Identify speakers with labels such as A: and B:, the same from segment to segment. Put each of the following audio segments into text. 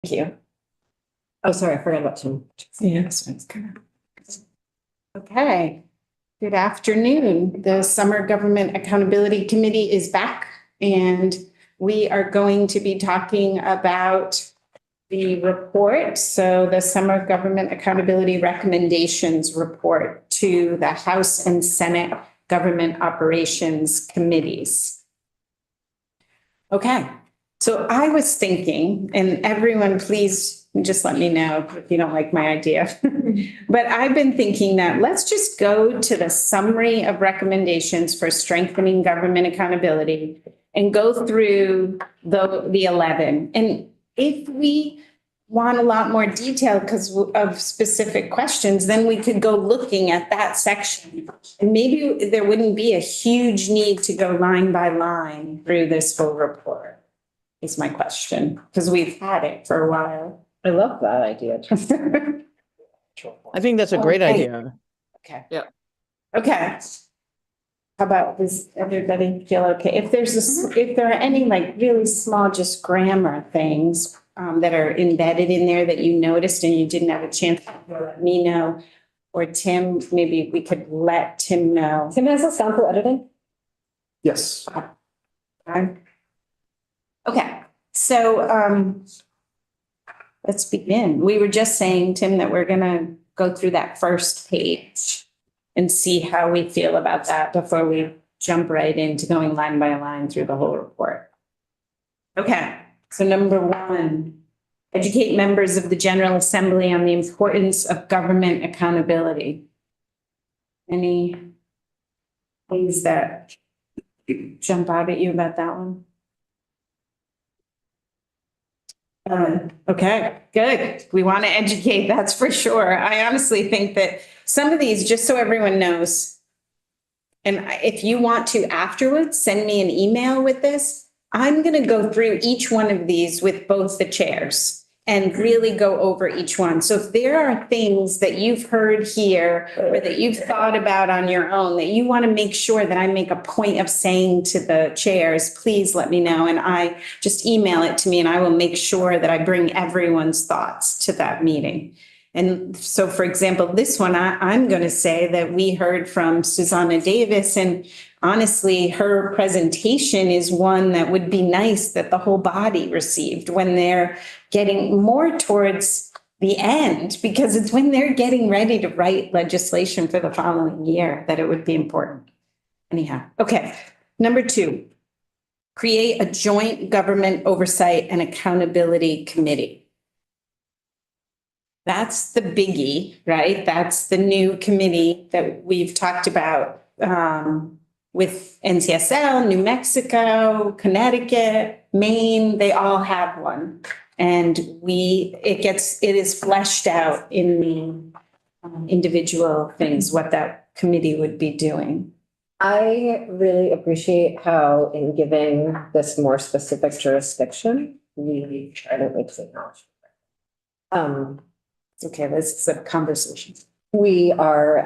A: Thank you. Oh, sorry, I forgot about Tim.
B: Yes.
A: Okay. Good afternoon. The Summer Government Accountability Committee is back, and we are going to be talking about the report. So the Summer Government Accountability Recommendations Report to the House and Senate Government Operations Committees. Okay. So I was thinking, and everyone please just let me know if you don't like my idea. But I've been thinking that let's just go to the summary of recommendations for strengthening government accountability and go through the 11. And if we want a lot more detail because of specific questions, then we could go looking at that section. And maybe there wouldn't be a huge need to go line by line through this full report, is my question, because we've had it for a while.
B: I love that idea.
C: I think that's a great idea.
A: Okay.
C: Yeah.
A: Okay. How about, does everybody feel okay? If if there are any like really small, just grammar things that are embedded in there that you noticed and you didn't have a chance to let me know, or Tim, maybe we could let Tim know.
B: Tim has a sound for editing?
D: Yes.
A: Okay, so let's begin. We were just saying, Tim, that we're gonna go through that first page and see how we feel about that before we jump right into going line by line through the whole report. Okay, so number 1, educate members of the General Assembly on the importance of government accountability. Any things that jump out at you about that one? Okay, good. We want to educate, that's for sure. I honestly think that some of these, just so everyone knows, and if you want to afterwards, send me an email with this. I'm going to go through each one of these with both the chairs and really go over each one. So if there are things that you've heard here or that you've thought about on your own that you want to make sure that I make a point of saying to the chairs, please let me know. And I just email it to me and I will make sure that I bring everyone's thoughts to that meeting. And so, for example, this one, I'm going to say that we heard from Susanna Davis, and honestly, her presentation is one that would be nice that the whole body received when they're getting more towards the end, because it's when they're getting ready to write legislation for the following year that it would be important. Anyhow, okay. Number 2, create a joint government oversight and accountability committee. That's the biggie, right? That's the new committee that we've talked about with NCSL, New Mexico, Connecticut, Maine. They all have one. And it is fleshed out in the individual things, what that committee would be doing.
B: I really appreciate how in giving this more specific jurisdiction, we try to make it acknowledge.
A: Okay, this is a conversation.
B: We are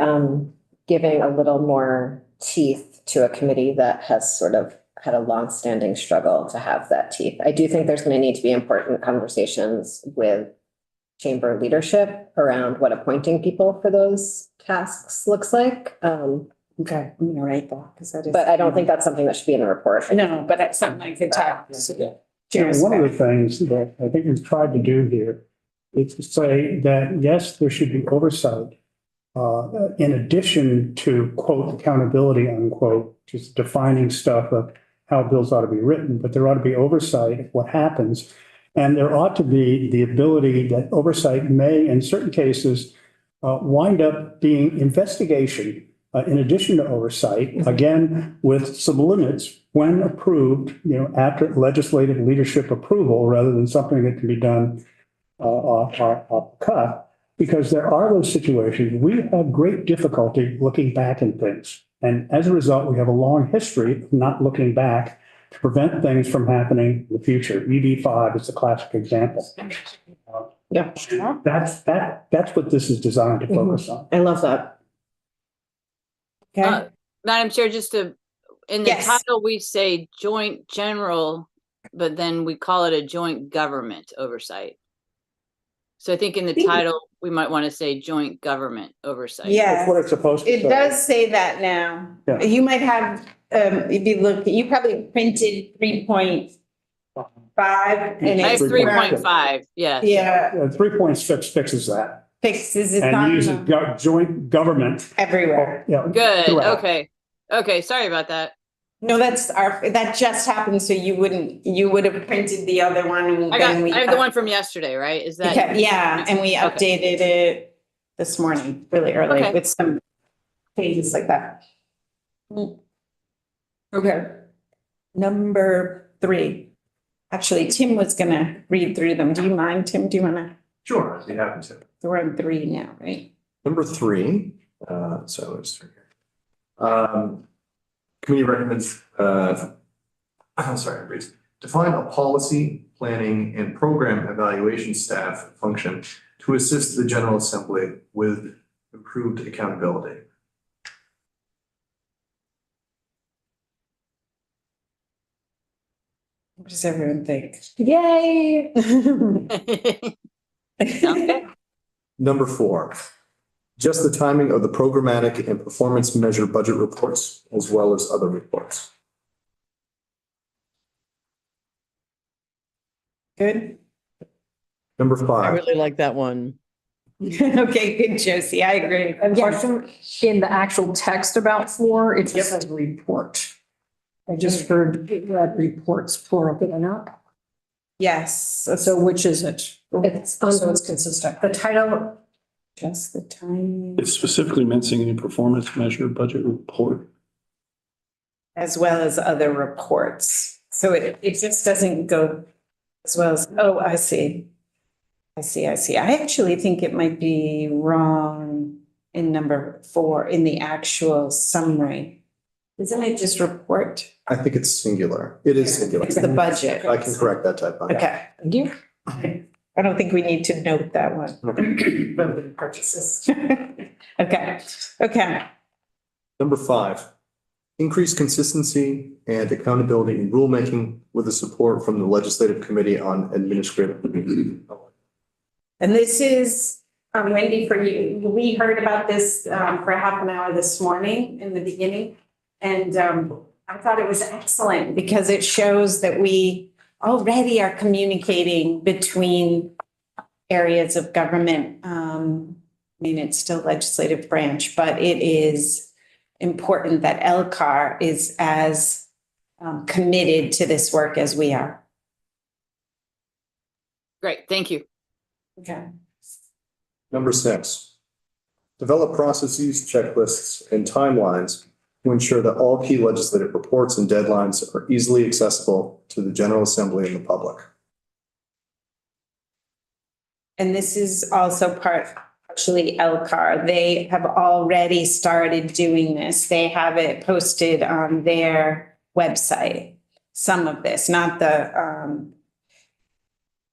B: giving a little more teeth to a committee that has sort of had a longstanding struggle to have that teeth. I do think there's going to need to be important conversations with chamber leadership around what appointing people for those tasks looks like.
A: Okay, I'm gonna write that because that is.
B: But I don't think that's something that should be in the report.
A: No, but that's something I could talk.
D: One of the things that I think we've tried to do here is to say that, yes, there should be oversight in addition to, quote, accountability, unquote, just defining stuff of how bills ought to be written, but there ought to be oversight of what happens. And there ought to be the ability that oversight may, in certain cases, wind up being investigation in addition to oversight, again, with some limits when approved, after legislative leadership approval, rather than something that can be done off the cuff. Because there are those situations, we have great difficulty looking back in things. And as a result, we have a long history of not looking back to prevent things from happening in the future. EB5 is a classic example.
A: Yeah.
D: That's what this is designed to focus on.
A: I love that. Okay.
C: Madam Chair, in the
A: Yes.
C: title, we say joint general, but then we call it a joint government oversight. So I think in the title, we might want to say joint government oversight.
D: That's what
A: Yeah,
D: it's supposed to say.
A: it does say that now.
D: Yeah.
A: You might have, if you look, you probably printed 3.5 and
C: I have
A: it's
C: 3.5, yes.
A: Yeah,
D: 3.6 fixes that
A: fixes it
D: and
A: on
D: uses joint government.
A: everywhere.
D: Yeah.
C: Good,
D: throughout.
C: okay. Okay, sorry about that.
A: No, that just happened, so you would have printed the other one and
C: I
A: then we.
C: have the one from yesterday, right? Is that?
A: Okay, yeah, and we
C: Okay.
A: updated it this morning, really early,
C: Okay.
A: with some changes like that. Okay. Number 3. Actually, Tim was gonna read through them. Do you mind, Tim? Do you wanna?
E: Sure, I'd be happy to.
A: We're on 3 now, right?
E: Number 3, so it's through here. Committee recommends, I'm sorry, please. Define a policy, planning, and program evaluation staff function to assist the General Assembly with improved accountability.
A: What does everyone think? Yay!
C: Sounds good.
E: Number 4, just the timing of the programmatic and performance measure budget reports, as well as other reports.
A: Good.
E: Number
C: I
E: 5,
C: really like that one.
A: Okay, good, Josie. I agree.
F: And
A: Yeah.
F: question, in the actual text about 4, it just says report. I just heard it read reports plural, did I not?
A: Yes,
F: So which is it?
B: It's
F: So it's consistent.
B: the title.
A: just the time,
G: It's specifically mentioning a performance measure budget report.
A: as well as other reports. So it just doesn't go as well as, oh, I see. I actually think it might be wrong in number 4, in the actual summary. Isn't it just report?
E: I think it's singular. It is singular.
A: It's the budget.
E: I can correct that typo.
A: Okay.
F: Thank you.
A: I don't think we need to note that one. For purposes. Okay.
E: Number 5, increase consistency and accountability in rulemaking with the support from the Legislative Committee on Administrative.
A: And this is, Wendy, for you, we heard about this for half an hour this morning in the beginning. And I thought it was excellent because it shows that we already are communicating between areas of government. I mean, it's still legislative branch, but it is important that LCAR is as committed to this work as we are.
C: Great, thank you.
A: Okay.
E: Number 6, develop processes, checklists, and timelines to ensure that all key legislative reports and deadlines are easily accessible to the General Assembly and the public.
A: And this is also actually LCAR. They have already started doing this. They have it posted on their website. Some of this, not the,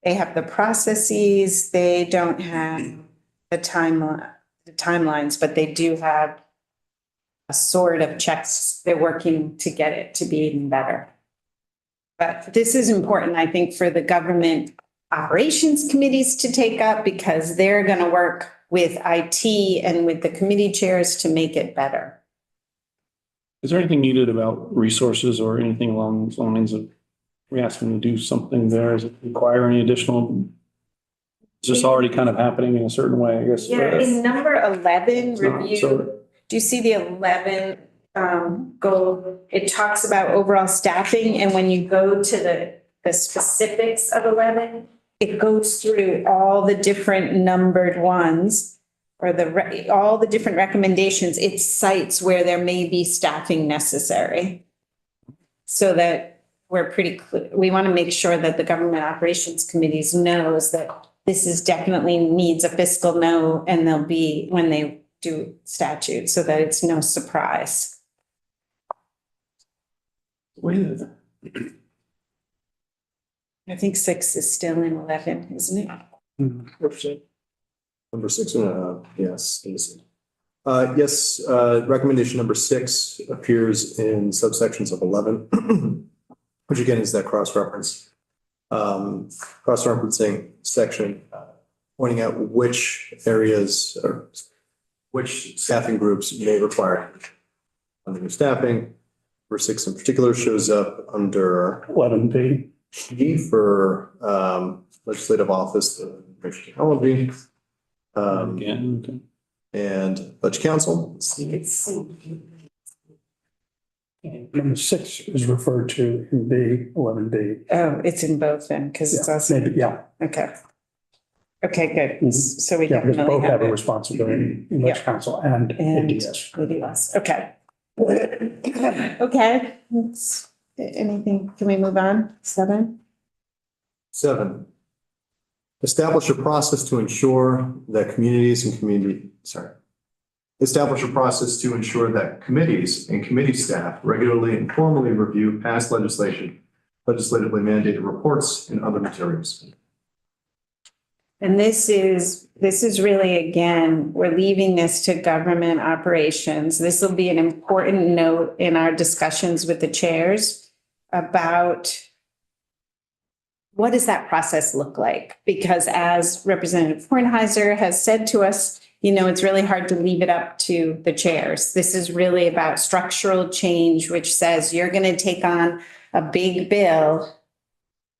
A: they have the processes. They don't have the timelines, but they do have a sort of checks. They're working to get it to be even better. But this is important, I think, for the government operations committees to take up because they're going to work with IT and with the committee chairs to make it better.
G: Is there anything needed about resources or anything along those lines of we ask them to do something there? Does it require any additional? Is this already kind of happening in a certain way, I guess?
A: Yeah, in number 11,
G: It's not,
A: review,
G: so-
A: do you see the 11 goal? It talks about overall staffing, and when you go to the specifics of 11, it goes through all the different numbered ones or all the different recommendations. It cites where there may be staffing necessary. So that we're pretty clear. We want to make sure that the government operations committees knows that this is definitely needs a fiscal note and they'll be when they do statute so that it's no surprise.
G: Wait,
A: I think 6 is still in 11, isn't it?
E: Number 6, yes. Yes, recommendation number 6 appears in subsections of 11, which again is that cross-referencing section pointing out which areas or which staffing groups may require under staffing. Number 6 in particular shows up under
D: 11B.
E: E for legislative office, the information technology,
G: Again, okay.
E: and budget council.
D: Number 6 is referred to in B, 11B.
A: Oh, it's in both then, because it's
D: Yeah,
A: also,
D: maybe, yeah,
A: okay. Okay, good.
D: Mhm.
A: So we
D: yeah, because
A: definitely
D: both have
A: have
D: a
A: it.
D: responsibility in Ledge Council and
A: And
D: ADS.
A: ADS, okay. Okay, anything, can we move on? 7?
E: 7, establish a process to ensure that establish a process to ensure that committees and committee staff regularly and formally review past legislation, legislatively mandated reports and other materials.
A: And this is really, again, we're leaving this to government operations. This will be an important note in our discussions with the chairs about what does that process look like? Because as Representative Kornheiser has said to us, you know, it's really hard to leave it up to the chairs. This is really about structural change, which says you're going to take on a big bill.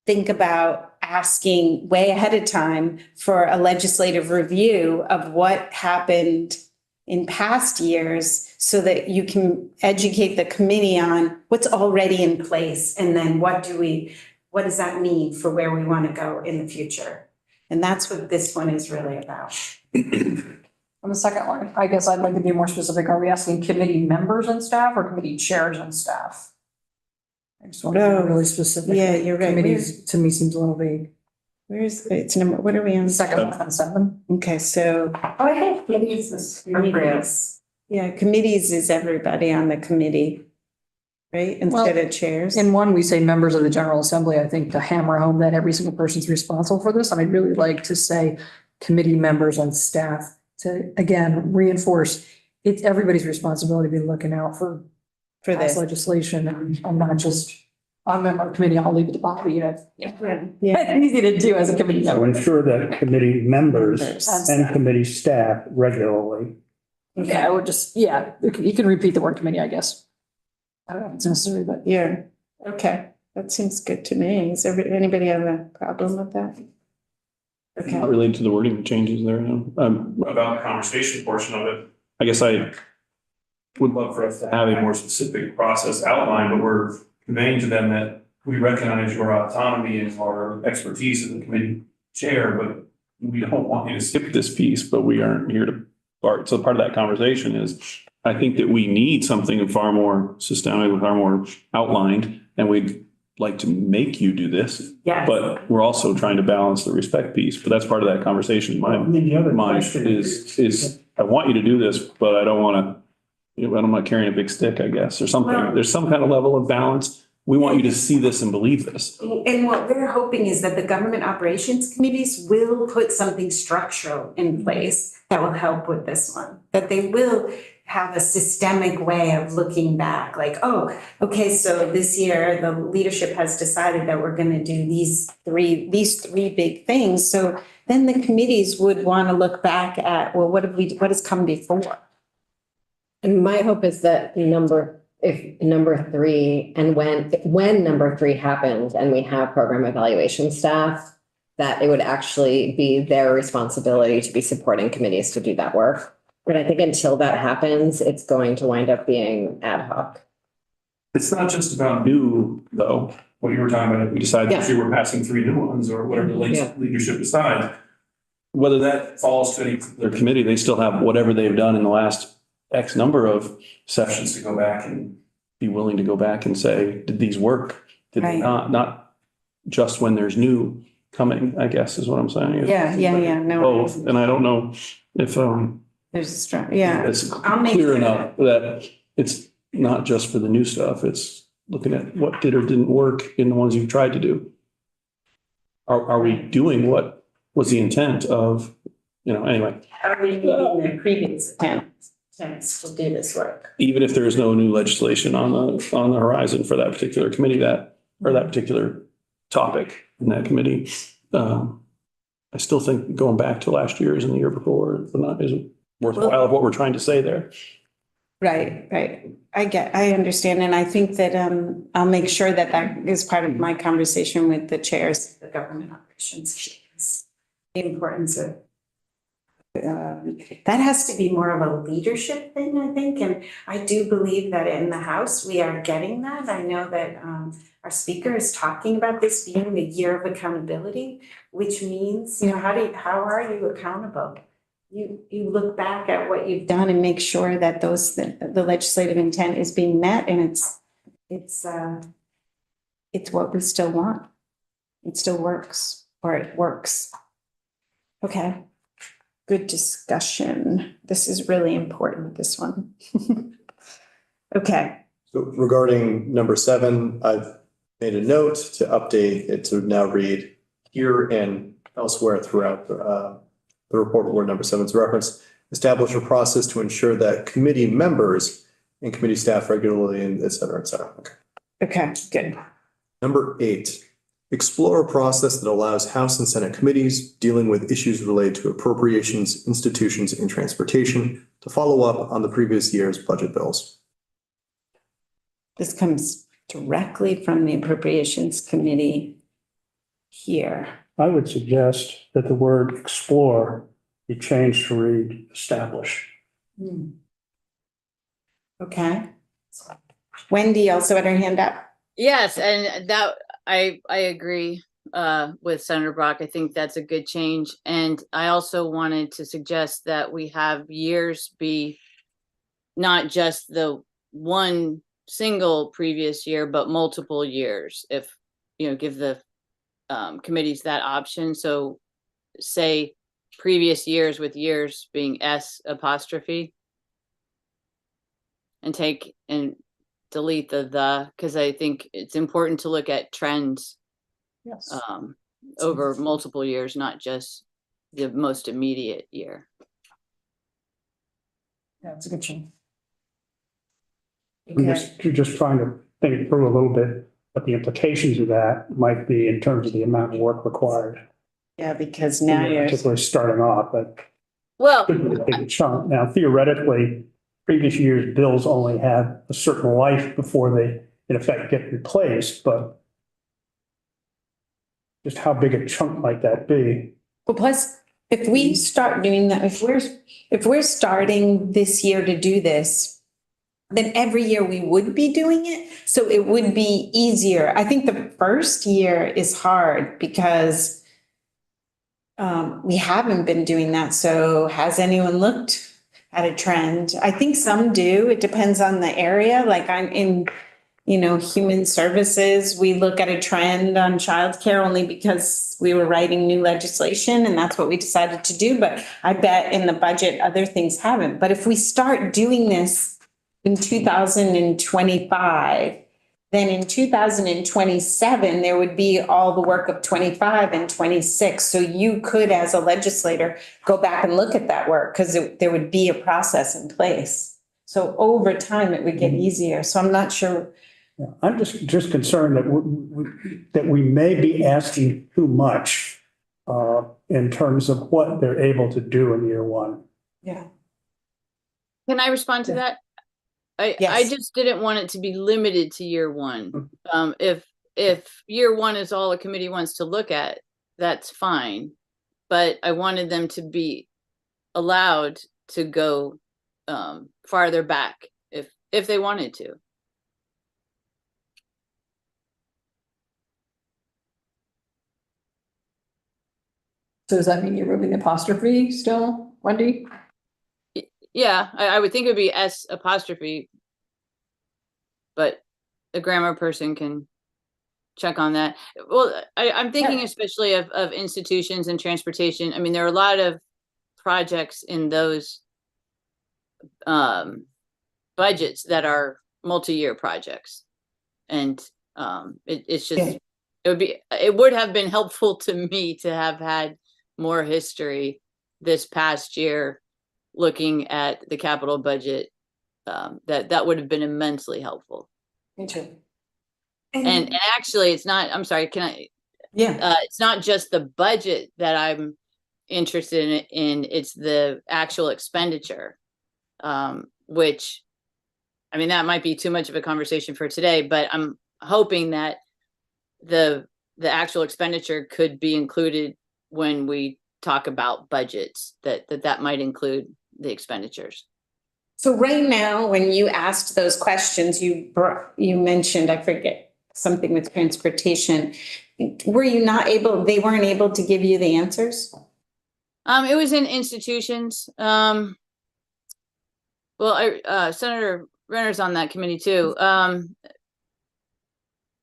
A: Think about asking way ahead of time for a legislative review of what happened in past years so that you can educate the committee on what's already in place and then what does that mean for where we want to go in the future? And that's what this one is really about.
F: On the second one, I guess I'd like to be more specific. Are we asking committee members and staff or committee chairs and staff? I just want to be really specific.
A: Yeah, you're right.
F: Committees to me seems a little vague.
A: It's number, what are we on?
F: The second one on 7.
A: Okay, so. Oh, I think committees is committees. Yeah, committees is everybody on the committee, right? Instead of chairs.
F: In 1, we say members of the General Assembly. I think to hammer home that every single person's responsible for this. And I'd really like to say committee members and staff to, again, reinforce it's everybody's responsibility to be looking out for past
A: this.
F: legislation. And I'm not just, I'm a member of the committee, I'll leave it to Bobby.
A: Yeah.
F: It's easy to do as a committee
D: So
F: member.
D: ensure that committee members
A: Members.
D: and committee staff regularly.
F: Yeah, I would just, yeah, you can repeat the word committee, I guess. I don't know if it's necessary, but.
A: Yeah, okay, that seems good to me. Anybody have a problem with that?
G: Not
A: Okay,
G: related to the wording changes there, no. About the conversation portion of it, I guess I would love for us to have a more specific process outlined, but we're conveying to them that we recognize your autonomy and our expertise as a committee chair, but we don't want you to skip this piece, but we aren't here to part. So part of that conversation is, I think that we need something far more systemic, far more outlined, and we'd like to make you do this.
A: yeah,
G: But we're also trying to balance the respect piece, but that's part of that conversation. My
D: The other
G: mind
D: question
G: is, I want you to do this, but I don't want to, I'm not carrying a big stick, I guess, or something.
A: Well-
G: There's some kind of level of balance. We want you to see this and believe this.
A: and what we're hoping is that the government operations committees will put something structural in place that will help with this one. That they will have a systemic way of looking back, like, oh, okay, so this year the leadership has decided that we're gonna do these three big things. So then the committees would want to look back at, well, what has come before?
B: And my hope is that number 3, and when number 3 happens and we have program evaluation staff, that it would actually be their responsibility to be supporting committees to do that work. But I think until that happens, it's going to wind up being ad hoc.
G: It's not just about new, though, what you were talking about, if we decide this year we're passing 3 new ones or whatever the
B: Yeah.
G: leadership decides. Whether that falls to any particular committee, they still have whatever they've done in the last X number of sessions to go back and be willing to go back and say, did these work? Did they
A: Right.
G: not? Not just when there's new coming, I guess is what I'm saying.
A: Yeah, no.
G: Both, and I don't know if
A: There's a strong, yeah.
G: it's
A: I'll make
G: clear
A: sure
G: enough that it's not just for the new stuff, it's looking at what did or didn't work in the ones you've tried to do. Are we doing what was the intent of, anyway,
A: Are we meeting the previous attempts to do this work?
G: even if there is no new legislation on the horizon for that particular committee or that particular topic in that committee, I still think going back to last year's and the year before isn't worthwhile of what we're trying to say there.
A: Right, right. I understand. And I think that I'll make sure that that is part of my conversation with the chairs, of the government operations. The importance of that has to be more of a leadership thing, I think. And I do believe that in the House, we are getting that. I know that our speaker is talking about this being the year of accountability, which means, how are you accountable? You look back at what you've done and make sure that the legislative intent is being met, and it's what we still want. It still works, or it works. Okay. Good discussion. This is really important, this one. Okay.
E: So regarding number 7, I've made a note to update it to now read here and elsewhere throughout the report where number 7 is referenced. Establish a process to ensure that committee members and committee staff regularly, and et cetera, et cetera.
A: Okay, good.
E: Number 8, explore a process that allows House and Senate committees dealing with issues related to appropriations, institutions, and transportation to follow up on the previous year's budget bills.
A: This comes directly from the Appropriations Committee here.
D: I would suggest that the word explore be changed to read establish.
A: Okay. Wendy also had her hand up.
C: Yes, and that I agree with Senator Brock. I think that's a good change. And I also wanted to suggest that we have years be not just the one single previous year, but multiple years. If, give the committees that option. So say previous years with years being S apostrophe, and take and delete the, because I think it's important to look at trends
F: Yes.
C: over multiple years, not just the most immediate year.
F: Yeah, it's a good change.
D: You're just trying to think through a little bit what the implications of that might be in terms of the amount of work required.
A: Yeah, because now you're.
D: Particularly starting off, but
C: Well,
D: could be a big chunk. Now theoretically, previous year's bills only have a certain life before they, in effect, get replaced, but just how big a chunk might that be?
A: Well, plus, if we start doing that, if we're starting this year to do this, then every year we would be doing it. So it would be easier. I think the first year is hard because we haven't been doing that. So has anyone looked at a trend? I think some do. It depends on the area. Like I'm in, human services. We look at a trend on childcare only because we were writing new legislation and that's what we decided to do. But I bet in the budget, other things haven't. But if we start doing this in 2025, then in 2027, there would be all the work of 25 and 26. So you could, as a legislator, go back and look at that work because there would be a process in place. So over time, it would get easier. So I'm not sure.
D: I'm just concerned that we may be asking too much in terms of what they're able to do in year one.
A: Yeah.
C: can I respond to that? I
A: Yes.
C: just didn't want it to be limited to year one. If year one is all a committee wants to look at, that's fine. But I wanted them to be allowed to go farther back if they wanted to.
F: So does that mean you're moving the apostrophe still, Wendy?
C: Yeah, I would think it would be S apostrophe, but a grammar person can check on that. Well, I'm thinking especially of institutions and transportation. I mean, there are a lot of projects in those budgets that are multi-year projects. And it's just, it would have been helpful to me to have had more history this past year looking at the capital budget. That would have been immensely helpful.
A: Me too.
C: And actually it's not, I'm sorry, can I?
A: Yeah.
C: It's not just the budget that I'm interested in it's the actual expenditure, which, I mean, that might be too much of a conversation for today, but I'm hoping that the actual expenditure could be included when we talk about budgets, that might include the expenditures.
A: So right now, when you asked those questions, you mentioned, I forget, something with transportation. Were you not able, they weren't able to give you the answers?
C: It was in institutions. Well, Senator Renner's on that committee too.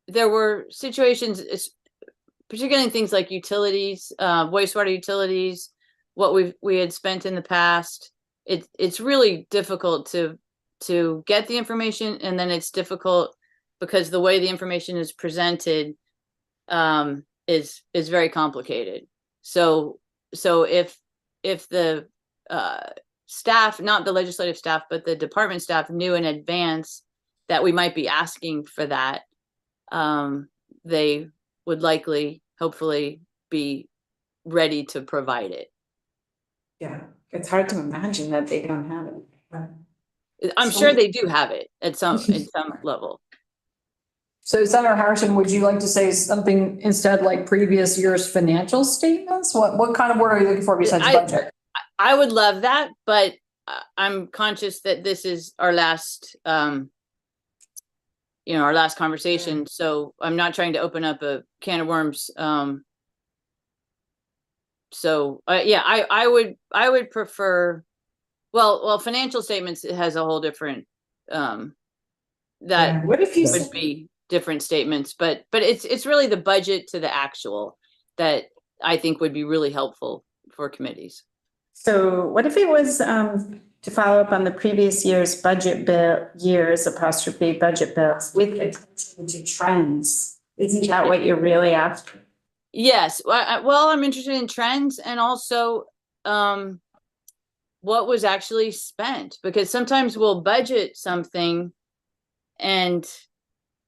C: There were situations, particularly things like utilities, wastewater utilities, what we had spent in the past. It's really difficult to get the information, and then it's difficult because the way the information is presented is very complicated. So if the staff, not the legislative staff, but the department staff knew in advance that we might be asking for that, they would likely, hopefully, be ready to provide it.
A: Yeah, it's hard to imagine that they don't have it.
C: I'm sure they do have it at some level.
F: So Senator Harrison, would you like to say something instead like previous year's financial statements? What kind of word are you looking for besides budget?
C: I would love that, but I'm conscious that this is our last, our last conversation. So I'm not trying to open up a can of worms. I would prefer, well, financial statements, it has a whole different, that
A: What if you
C: would be different statements, but it's really the budget to the actual that I think would be really helpful for committees.
A: So what if it was to follow up on the previous year's budget budget bills with attention to trends? Isn't that what you're really after?
C: Yes. Well, I'm interested in trends and also what was actually spent, because sometimes we'll budget something and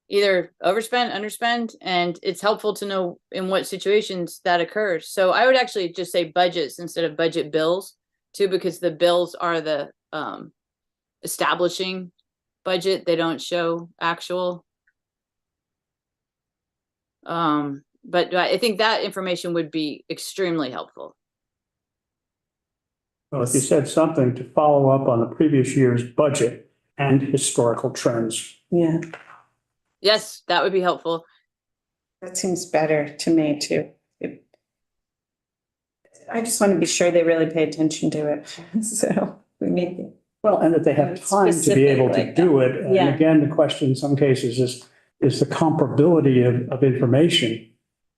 C: either overspend, underspend, and it's helpful to know in what situations that occurs. So I would actually just say budgets instead of budget bills too, because the bills are the establishing budget. They don't show actual. But I think that information would be extremely helpful.
D: Well, if you said something to follow up on the previous year's budget and historical trends.
A: Yeah,
C: Yes, that would be helpful.
A: that seems better to me too. I just want to be sure they really pay attention to it. So we need to.
D: Well, and that they have time to be able to do it. And
A: Yeah.
D: again, the question in some cases is the comparability of information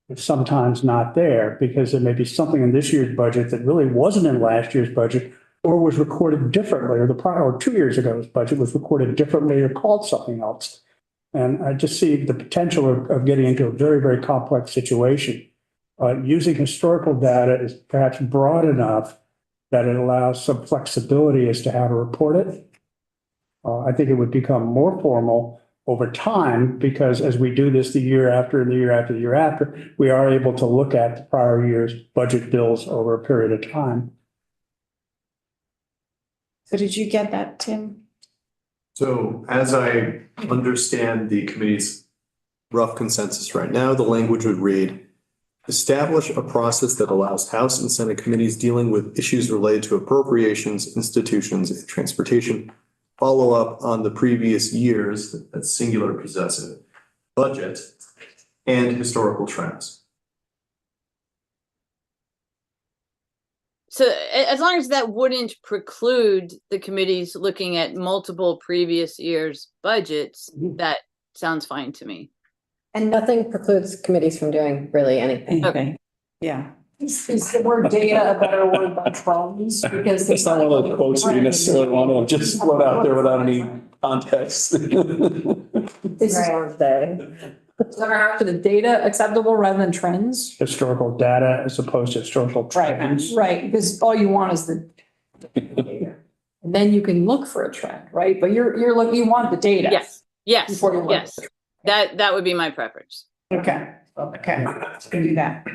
D: is sometimes not there, because there may be something in this year's budget that really wasn't in last year's budget or was recorded differently, or 2 years ago's budget was recorded differently or called something else. And I just see the potential of getting into a very, very complex situation. Using historical data is perhaps broad enough that it allows some flexibility as to how to report it. I think it would become more formal over time, because as we do this the year after and the year after the year after, we are able to look at the prior year's budget bills over a period of time.
A: So did you get that, Tim?
E: So as I understand the committee's rough consensus right now, the language would read, establish a process that allows House and Senate committees dealing with issues related to appropriations, institutions, and transportation follow up on the previous year's, that's singular possessive, budget and historical trends.
C: So as long as that wouldn't preclude the committees looking at multiple previous years' budgets, that sounds fine to me.
B: And nothing precludes committees from doing really anything.
A: Okay. Yeah.
F: Is the word data a better word than trends? Because
G: It's not one of those quotes we necessarily want to just float out there without any context.
F: This is
B: Right. Say.
F: Senator Harrison, the data acceptable rather than trends?
D: Historical data as opposed to historical trends.
F: Right, because all you want is the. And then you can look for a trend, right? But you want the data.
C: Yes,
F: Before you look.
C: yes. That would be my preference.
A: Okay, okay, let's do that.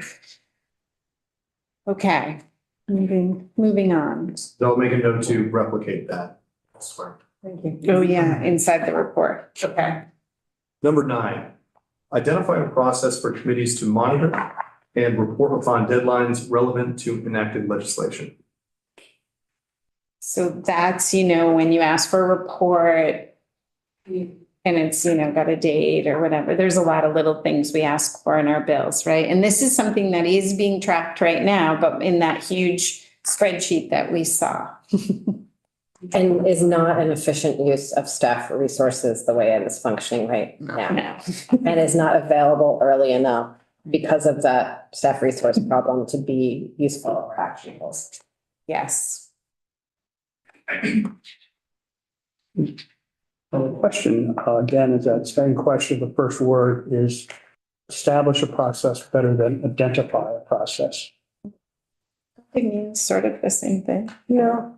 A: Okay, Moving on.
E: So I'll make a note to replicate that elsewhere.
F: Thank you.
A: Oh, yeah, inside the report. Okay.
E: Number 9, identify a process for committees to monitor and report upon deadlines relevant to enacted legislation.
A: So that's, when you ask for a report and it's, got a date or whatever, there's a lot of little things we ask for in our bills, right? And this is something that is being tracked right now, but in that huge spreadsheet that we saw.
B: And is not an efficient use of staff resources the way it is functioning right now.
A: No.
B: And is not available early enough because of that staff resource problem to be useful or actionable.
A: Yes.
D: Well, the question, again, is that same question. The first word is establish a process better than identify a process.
A: It means sort of the same thing.
D: Yeah.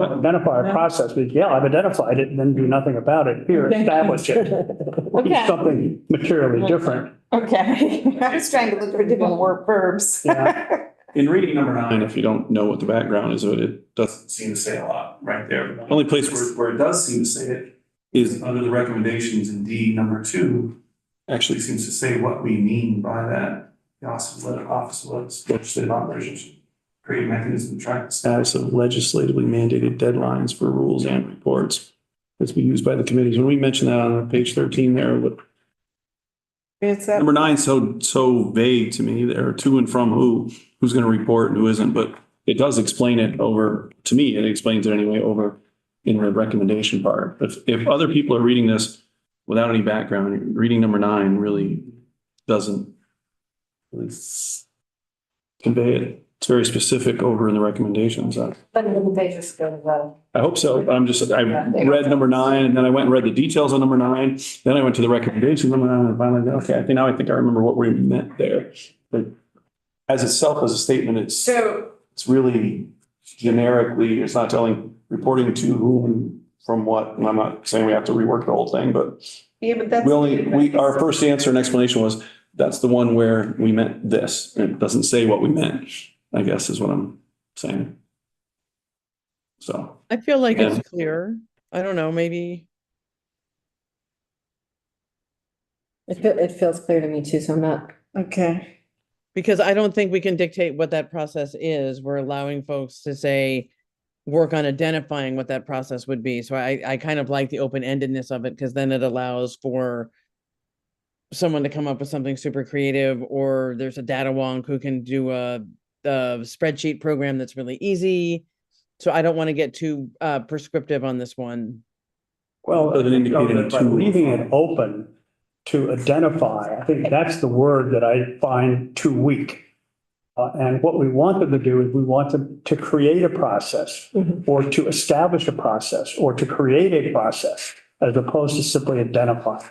D: Identify a process, but yeah, I've identified it and then do nothing about it. Here, establish it.
A: Okay.
D: Something materially different.
A: Okay. I was trying to look for different verbs.
D: Yeah.
G: In reading number 9, if you don't know what the background is, it doesn't seem to say a lot right there. The only place where it does seem to say it is under the recommendations in D number 2, actually seems to say what we mean by that. The Office of Legislative Operations create mechanisms to track the status of legislatively mandated deadlines for rules and reports that's be used by the committees. When we mentioned that on page 13 there, but
A: Is that?
G: number 9 so vague to me. There are to and from who's going to report and who isn't, but it does explain it over, to me, it explains it anyway over in the recommendation part. If other people are reading this without any background, reading number 9 really doesn't really convey it. It's very specific over in the recommendations.
B: But the pages go well.
G: I hope so, but I read number 9 and then I went and read the details on number 9. Then I went to the recommendations number 9 and finally, okay, I think I remember what we meant there. But as itself as a statement, it's really generically, it's not telling reporting to whom from what, and I'm not saying we have to rework the whole thing, but
A: Yeah, but that's.
G: our first answer and explanation was, that's the one where we meant this. It doesn't say what we meant, I guess is what I'm saying. So.
H: I feel like
G: Again.
H: it's clear. I don't know, maybe.
B: It feels clear to me too, so I'm not.
A: Okay.
H: Because I don't think we can dictate what that process is. We're allowing folks to say, work on identifying what that process would be. So I kind of like the open-endedness of it, because then it allows for someone to come up with something super creative, or there's a data wonk who can do a spreadsheet program that's really easy. So I don't want to get too prescriptive on this one.
D: Well,
G: Other than indicating
D: by
G: to-
D: leaving it open to identify, I think that's the word that I find too weak. And what we want them to do is we want them to create a process or to establish a process or to create a process as opposed to simply identify.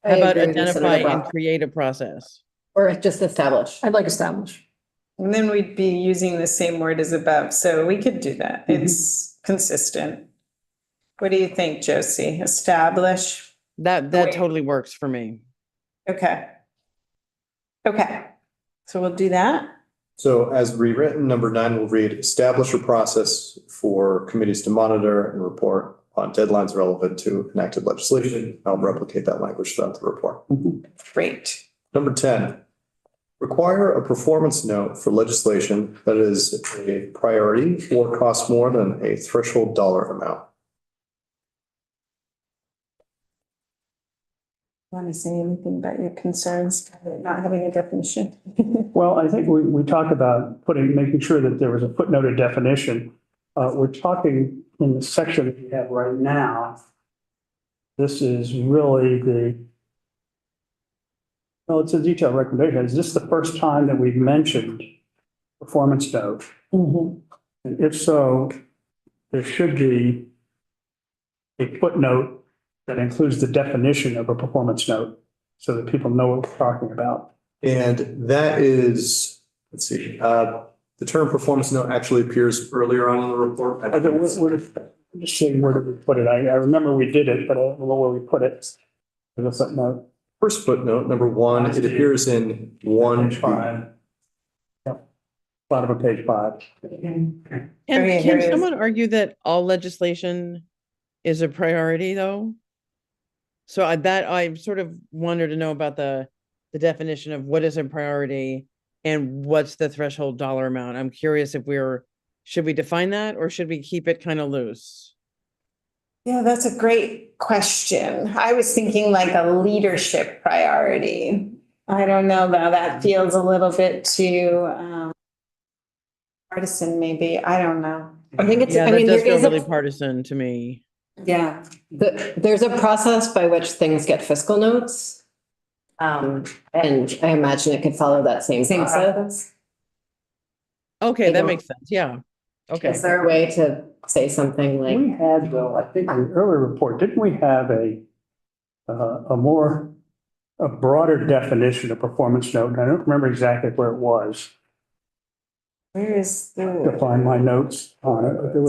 H: How about
B: agree with Senator
H: identify and
B: Brock.
H: create a process?
B: Or just establish.
F: I'd like establish.
A: And then we'd be using the same word as above, so we could do that. It's consistent. What do you think, Josie? Establish?
H: That
A: Wait.
H: totally works for me.
A: Okay. Okay, so we'll do that.
E: So as rewritten, number 9 will read, establish a process for committees to monitor and report on deadlines relevant to enacted legislation. I'll replicate that language throughout the report.
A: Great.
E: Number 10, require a performance note for legislation that is a priority or costs more than a threshold dollar amount.
A: Want to say anything about your concerns, not having a definition?
D: Well, I think we talked about making sure that there was a footnoted definition. We're talking in the section that we have right now. This is really well, it's a detailed recommendation. Is this the first time that we've mentioned performance note? And if so, there should be a footnote that includes the definition of a performance note so that people know what we're talking about.
E: And that is, let's see, the term performance note actually appears earlier on in the report.
D: Just seeing where did we put it? I remember we did it, but I don't know where we put it. There's a footnote.
E: First footnote, number 1, it appears in 1.
D: Page 5. bottom of page 5.
H: And
A: Okay,
H: can
A: here it is.
H: someone argue that all legislation is a priority, though? So I sort of wanted to know about the definition of what is a priority and what's the threshold dollar amount. I'm curious if should we define that or should we keep it kind of loose?
A: Yeah, that's a great question. I was thinking like a leadership priority. I don't know, though, that feels a little bit too partisan, maybe. I don't know.
B: I think it's,
H: Yeah,
B: I
H: that
B: mean,
H: does
B: there
H: feel
B: is
H: really
B: a,
H: partisan to me.
A: Yeah.
B: there's a process by which things get fiscal notes. And I imagine it could follow that same
A: Same
B: process.
H: Okay,
B: I
H: that
B: don't-
H: makes sense. Yeah. Okay.
B: Is there a way to say something like?
D: We had, though, I think in the earlier report, didn't we have a broader definition of performance note? I don't remember exactly where it was.
A: Where is
D: To
A: the?
D: find my notes on it, but there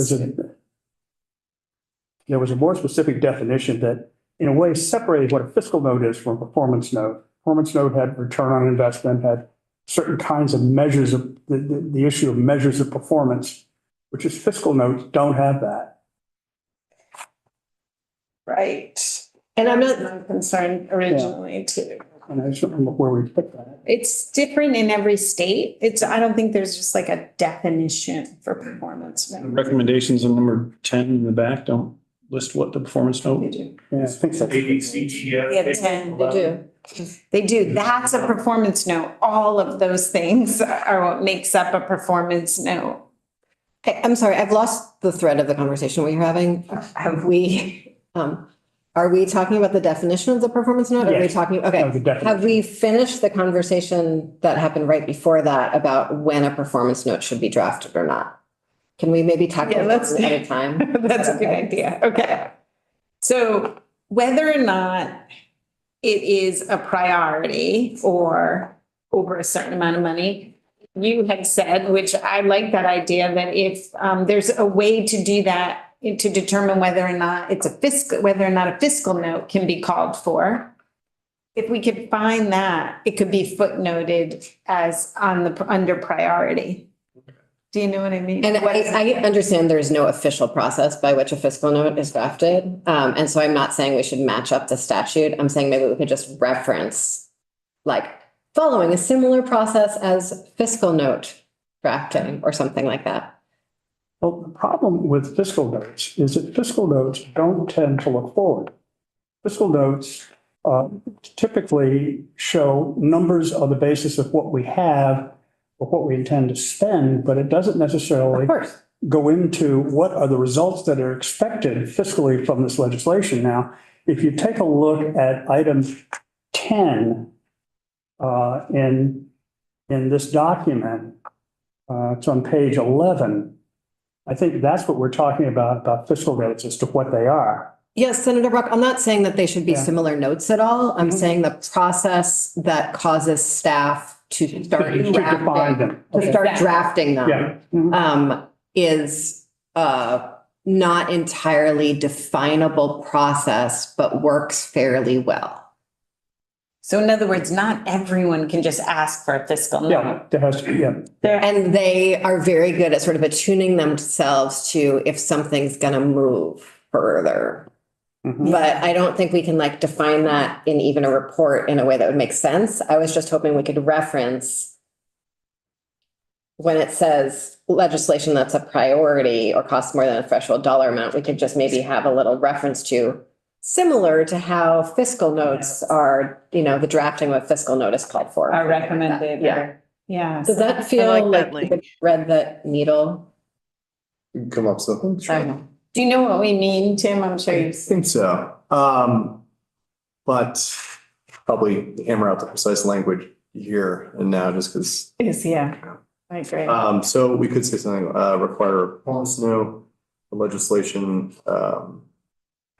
D: was a more specific definition that in a way separated what a fiscal note is from a performance note. Performance note had return on investment, had certain kinds of measures of the issue of measures of performance, which is fiscal notes don't have that.
A: Right.
B: And I'm
A: That's
B: not,
A: my concern originally too.
D: And I just don't remember where we put that.
A: It's different in every state. I don't think there's just like a definition for performance.
G: The recommendations in number 10 in the back don't list what the performance
A: They
G: note.
A: do.
D: Yeah, I think so.
A: Yeah, 10.
B: they do.
A: They do. That's a performance note. All of those things are what makes up a performance note.
B: I'm sorry, I've lost the thread of the conversation we were having. Have we, are we talking about the definition of the performance note? Are we
D: Yes.
B: talking,
D: That was
B: okay.
D: the definition.
B: Have we finished the conversation that happened right before that about when a performance note should be drafted or not? Can we maybe tackle
A: Yeah, let's-
B: one at a time?
A: That's a good idea. Okay. So whether or not it is a priority or over a certain amount of money, you had said, which I like that idea, that if there's a way to do that, to determine whether or not it's whether or not a fiscal note can be called for. If we could find that, it could be footnoted as under priority. Do you know what I mean?
B: And I understand there is no official process by which a fiscal note is drafted. And so I'm not saying we should match up the statute. I'm saying maybe we could just reference like following a similar process as fiscal note drafting or something like that.
D: Well, the problem with fiscal notes is that fiscal notes don't tend to look forward. Fiscal notes typically show numbers on the basis of what we have or what we intend to spend, but it doesn't necessarily
B: Of course.
D: go into what are the results that are expected fiscally from this legislation. Now, if you take a look at item 10 in this document, it's on page 11. I think that's what we're talking about fiscal notes as to what they are.
B: Yes, Senator Brock, I'm not saying that they should be
D: Yeah.
B: similar notes at all. I'm saying the process that causes staff to start
D: To define
B: drafting,
D: them.
B: to start drafting them.
D: Yeah. Mhm.
B: Is not entirely definable process, but works fairly well.
A: So in other words, not everyone can just ask for a fiscal note.
D: Yeah, there has to be, yeah.
B: And they are very good at sort of attuning themselves to if something's gonna move further.
D: Mhm.
B: But I don't think we can like define that in even a report in a way that would make sense. I was just hoping we could reference when it says legislation that's a priority or costs more than a threshold dollar amount, we could just maybe have a little reference to similar to how fiscal notes are, the drafting of a fiscal note is called for.
A: Are recommended.
B: Yeah.
A: Yeah.
B: Does that feel
H: like
B: like
H: that
B: we
H: link.
B: could thread that needle?
E: You can come up with something.
B: I don't know.
A: Do you know what we mean, Tim? I'm sure
E: I
A: you.
E: think so. But probably hammer out the precise language here and now just because.
A: Yeah, I agree.
E: So we could say something, require a performance note, the legislation,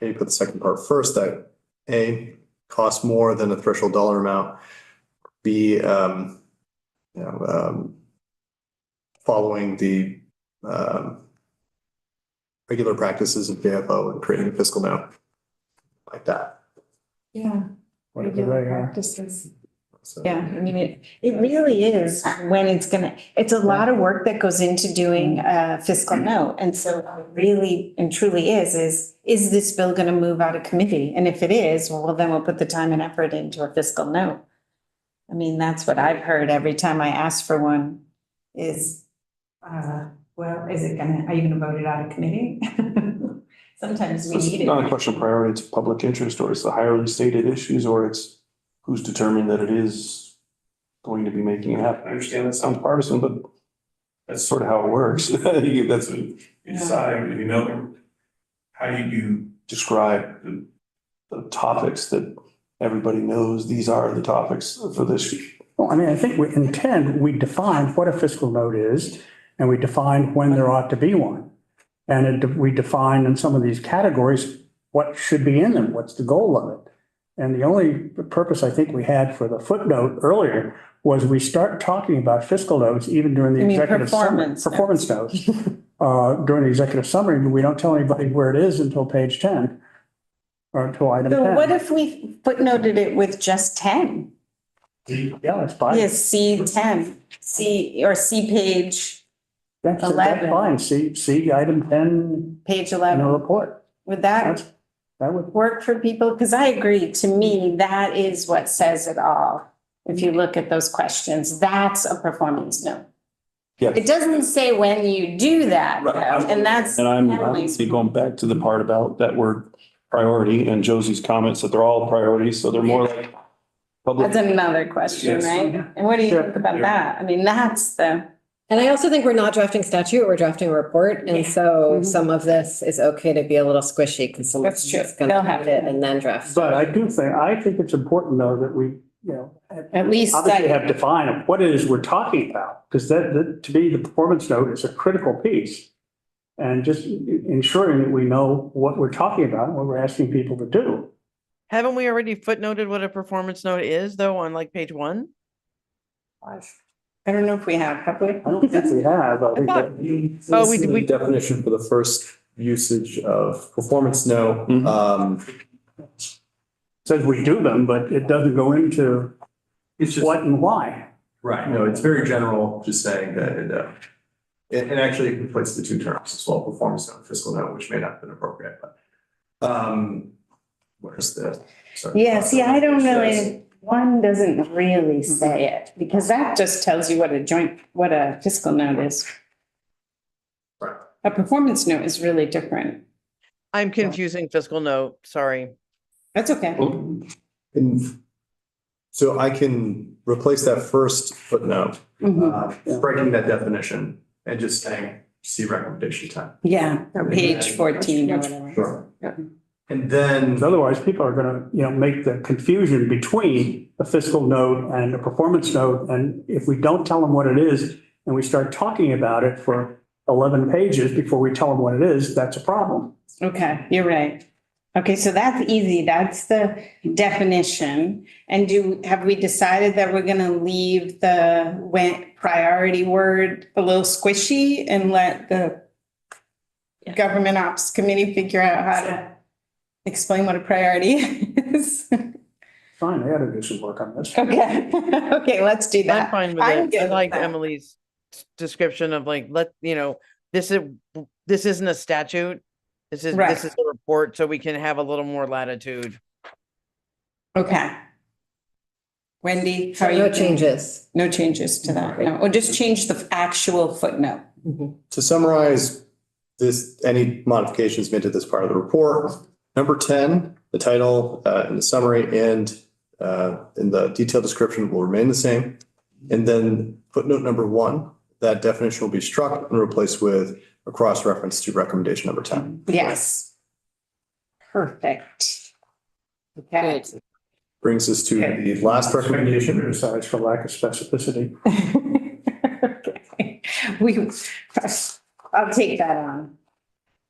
E: maybe put the second part first, that A, costs more than a threshold dollar amount. B, following the, regular practices of JFO and creating a fiscal note like that.
A: Yeah.
D: Whatever they are.
A: Practices.
E: So.
A: Yeah, I mean, it really is when it's a lot of work that goes into doing a fiscal note. And so it really and truly is this bill going to move out of committee? And if it is, well, then we'll put the time and effort into a fiscal note. I mean, that's what I've heard every time I ask for one is, well, are you gonna vote it out of committee? Sometimes we
G: It's
A: need
G: not a
A: it.
G: question of priority, it's public interest, or it's the highly stated issues, or it's who's determined that it is going to be making it happen. I understand that sounds partisan, but that's sort of how it works. That's what you decide, you know, how do you describe the topics that everybody knows these are the topics for this.
D: Well, I mean, I think we define what a fiscal note is, and we define when there ought to be one. And we define in some of these categories what should be in them, what's the goal of it. And the only purpose I think we had for the footnote earlier was we start talking about fiscal notes even during the executive summary. Performance notes. During the executive summary, but we don't tell anybody where it is until page 10 or until item 10.
A: So what if we footnoted it with just 10?
D: Yeah, that's fine.
A: Yes, C10, C page,
D: That's
A: 11.
D: fine. See item 10
A: page
D: in
A: 11.
D: the report.
A: Would that
D: That would,
A: work for people? Because I agree, to me, that is what says it all. If you look at those questions, that's a performance note.
G: Yeah.
A: It doesn't say when you do that, though, and that's.
G: And I'm going back to the part about that word priority and Josie's comments that they're all priorities, so they're more like public.
A: That's another question,
G: Yes.
A: right? And what do you think about that? I mean, that's the,
B: And I also think we're not drafting statute, we're drafting a report. And so some of this is okay to be a little squishy because someone's
A: That's true.
B: just gonna
A: They'll have
B: read it
A: to.
B: and then draft.
D: but I think it's important though that we,
A: at least.
D: obviously have defined what it is we're talking about. Because that, to me, the performance note is a critical piece. And just ensuring that we know what we're talking about, and what we're asking people to do.
H: Haven't we already footnoted what a performance note is though on like page 1?
A: I don't know if we have we?
D: I don't think we have. I think that-
H: Oh,
I: This is
H: we-
I: the definition for the first usage of performance note.
D: Says we do them, but it doesn't go into
E: It's just,
D: what and why.
E: right, no, it's very general, just saying that and actually it conflicts the two terms as well, performance note, fiscal note, which may not have been appropriate, but. Where's the? sorry.
A: Yeah, see, I don't really, one doesn't really say it, because that just tells you what a fiscal note is.
E: Right.
A: A performance note is really different.
H: I'm confusing fiscal note, sorry.
A: That's okay.
I: And so I can replace that first footnote,
E: Breaking that definition and just saying, see recommendation 10.
A: Yeah, or page 14 or whatever.
E: Sure. And then.
D: Because otherwise, people are gonna, make the confusion between a fiscal note and a performance note. And if we don't tell them what it is, and we start talking about it for 11 pages before we tell them what it is, that's a problem.
A: Okay, you're right. Okay, so that's easy. That's the definition. And have we decided that we're gonna leave the priority word a little squishy and let the government ops committee figure out how to explain what a priority is?
D: Fine, they ought to do some work on this.
A: Okay, okay, let's do that.
H: I'm fine with
A: I'm
H: it.
A: good
H: I
A: with
H: like
A: that.
H: Emily's description of like, this isn't a statute. This is
A: Right.
H: a report, so we can have a little more latitude.
A: Okay. Wendy, how are you?
B: No
A: doing?
B: changes.
A: No changes to that, no, or just change the actual footnote.
I: to summarize this, any modifications made to this part of the report. Number 10, the title in the summary and in the detailed description will remain the same. And then footnote number 1, that definition will be struck and replaced with a cross-reference to recommendation number 10.
A: Yes. Perfect. Okay.
C: Good.
I: Brings us to the last recommendation.
D: Criticized for lack of specificity.
A: Okay. I'll take that on.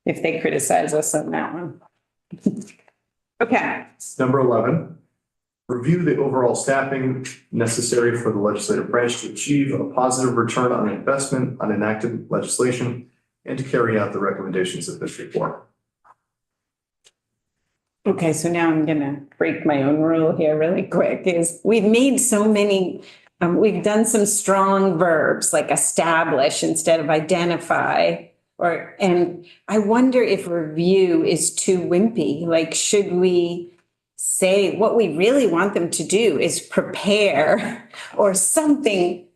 A: If they criticize us on that one. Okay,
E: Number 11, review the overall staffing necessary for the legislative branch to achieve a positive return on investment on enacted legislation and to carry out the recommendations of this report.
A: Okay, so now I'm gonna break my own rule here really quick, is we've made so many, we've done some strong verbs like establish instead of identify. And I wonder if review is too wimpy, like should we say what we really want them to do is prepare or something?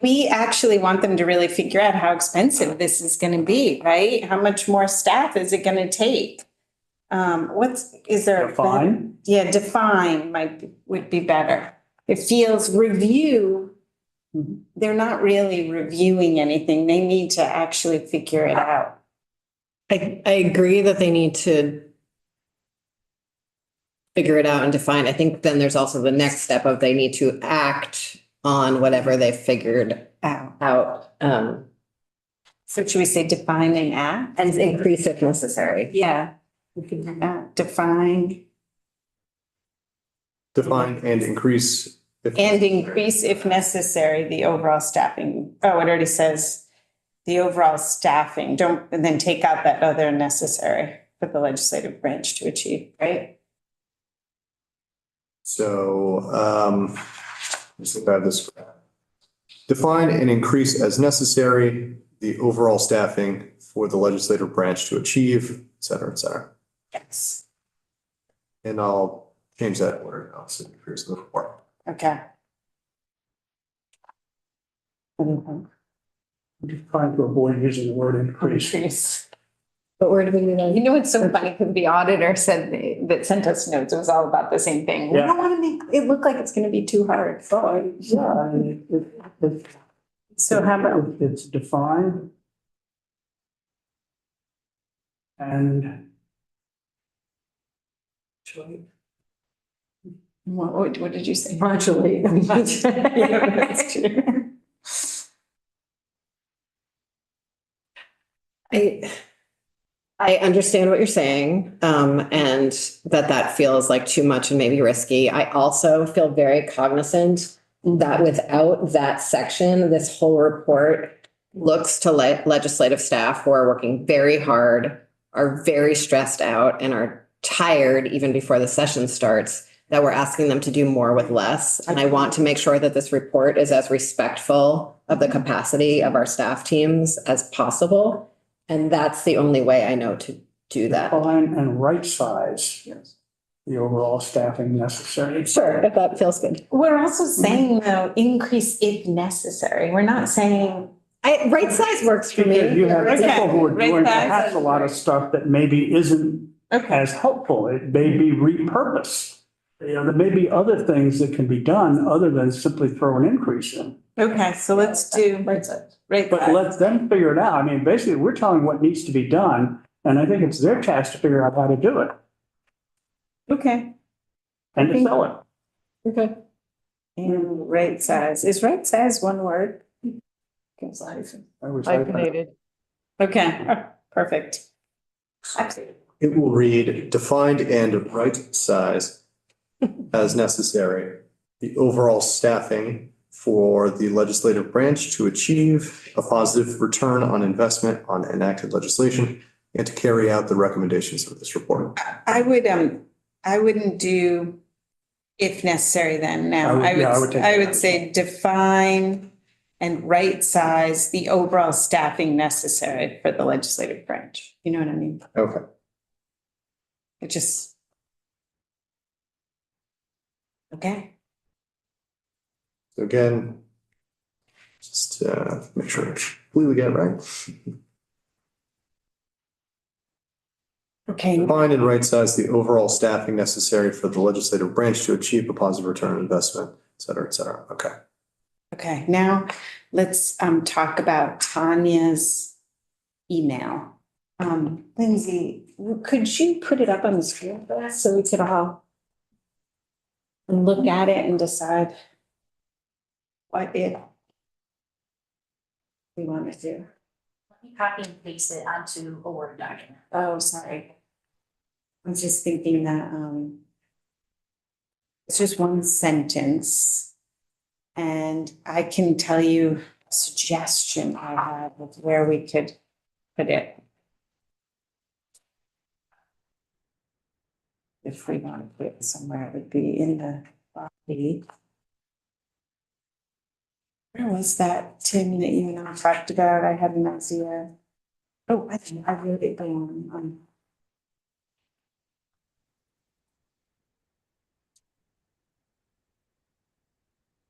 A: We actually want them to really figure out how expensive this is gonna be, right? How much more staff is it gonna take? Is there?
D: Define?
A: Yeah, define would be better. It feels review. They're not really reviewing anything. They need to actually figure it out.
B: I agree that they need to figure it out and define. I think then there's also the next step of they need to act on whatever they've figured out.
A: So should we say define and act?
B: And increase if necessary.
A: Yeah. We can do that. Define
I: Define and increase.
A: and increase if necessary, the overall staffing. Oh, it already says the overall staffing. Don't, and then take out that other necessary for the legislative branch to achieve, right?
I: So, let's look at this. Define and increase as necessary the overall staffing for the legislative branch to achieve, et cetera, et cetera.
A: Yes.
I: And I'll change that word. I'll say increase the report.
A: Okay.
D: I'm just trying to avoid using the word increase.
A: Increase.
B: But where do we do that?
A: You know, it's so funny because the auditor said that sent us notes, it was all about the same thing. We
D: Yeah.
A: don't want to make it look like it's going to be too hard.
D: Yeah,
A: So how about,
D: it's defined. And.
A: what did you say?
F: Modulate.
A: Yeah, that's true.
B: I understand what you're saying, and that feels like too much and maybe risky. I also feel very cognizant that without that section, this whole report looks to legislative staff who are working very hard, are very stressed out, and are tired even before the session starts, that we're asking them to do more with less. And I want to make sure that this report is as respectful of the capacity of our staff teams as possible. And that's the only way I know to do that.
D: Define and right size. Yes. The overall staffing necessary.
B: Sure, if that feels good.
A: We're also saying though, increase if necessary. We're not saying.
B: Right size works for me.
D: Because you have
A: Okay.
D: people who are
A: Right
D: doing
A: size.
D: perhaps a lot of stuff that maybe isn't as helpful. It may be repurposed. You know, there may be other things that can be done other than simply throw an increase in.
A: Okay, so let's do.
F: Right side.
A: Right.
D: But let them figure it out. I mean, basically, we're telling what needs to be done, and I think it's their task to figure out how to do it
A: Okay.
D: and to sell it.
B: Okay.
A: And right size. Is right size one word?
D: I was
H: Hyphenated.
A: Okay, oh, perfect.
I: It will read defined and right size as necessary the overall staffing for the legislative branch to achieve a positive return on investment on enacted legislation and to carry out the recommendations of this report.
A: I wouldn't do if necessary then now.
D: I would take
A: I
D: that.
A: would say define and right size the overall staffing necessary for the legislative branch. You know what I mean?
I: Okay.
A: It just. Okay.
I: So again, just make sure I completely get it right.
A: Okay.
I: Define and right size the overall staffing necessary for the legislative branch to achieve a positive return on investment, et cetera, et cetera. Okay.
A: Okay, now let's talk about Tanya's email. Lindsay, could you put it up on the screen for us so we could all look at it and decide what we want to do?
J: Let me copy and paste it onto a Word document.
A: Oh, sorry. I was just thinking that it's just one sentence. And I can tell you a suggestion I have of where we could put it. if we want to put it somewhere, it would be in the body. Where was that, Tim, that you and I talked about? I had an idea. Oh, I think I wrote it down on.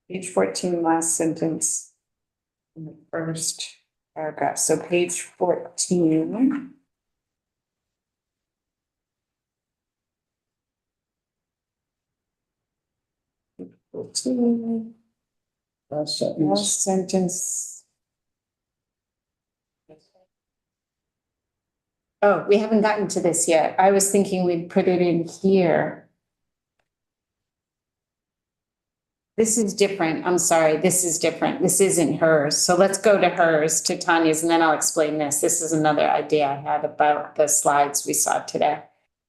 A: Page 14, last sentence. In the first paragraph, so page 14. Last sentence. Oh, we haven't gotten to this yet. I was thinking we'd put it in here. This is different. I'm sorry, this is different. This isn't hers. So let's go to hers, to Tanya's, and then I'll explain this. This is another idea I had about the slides we saw today.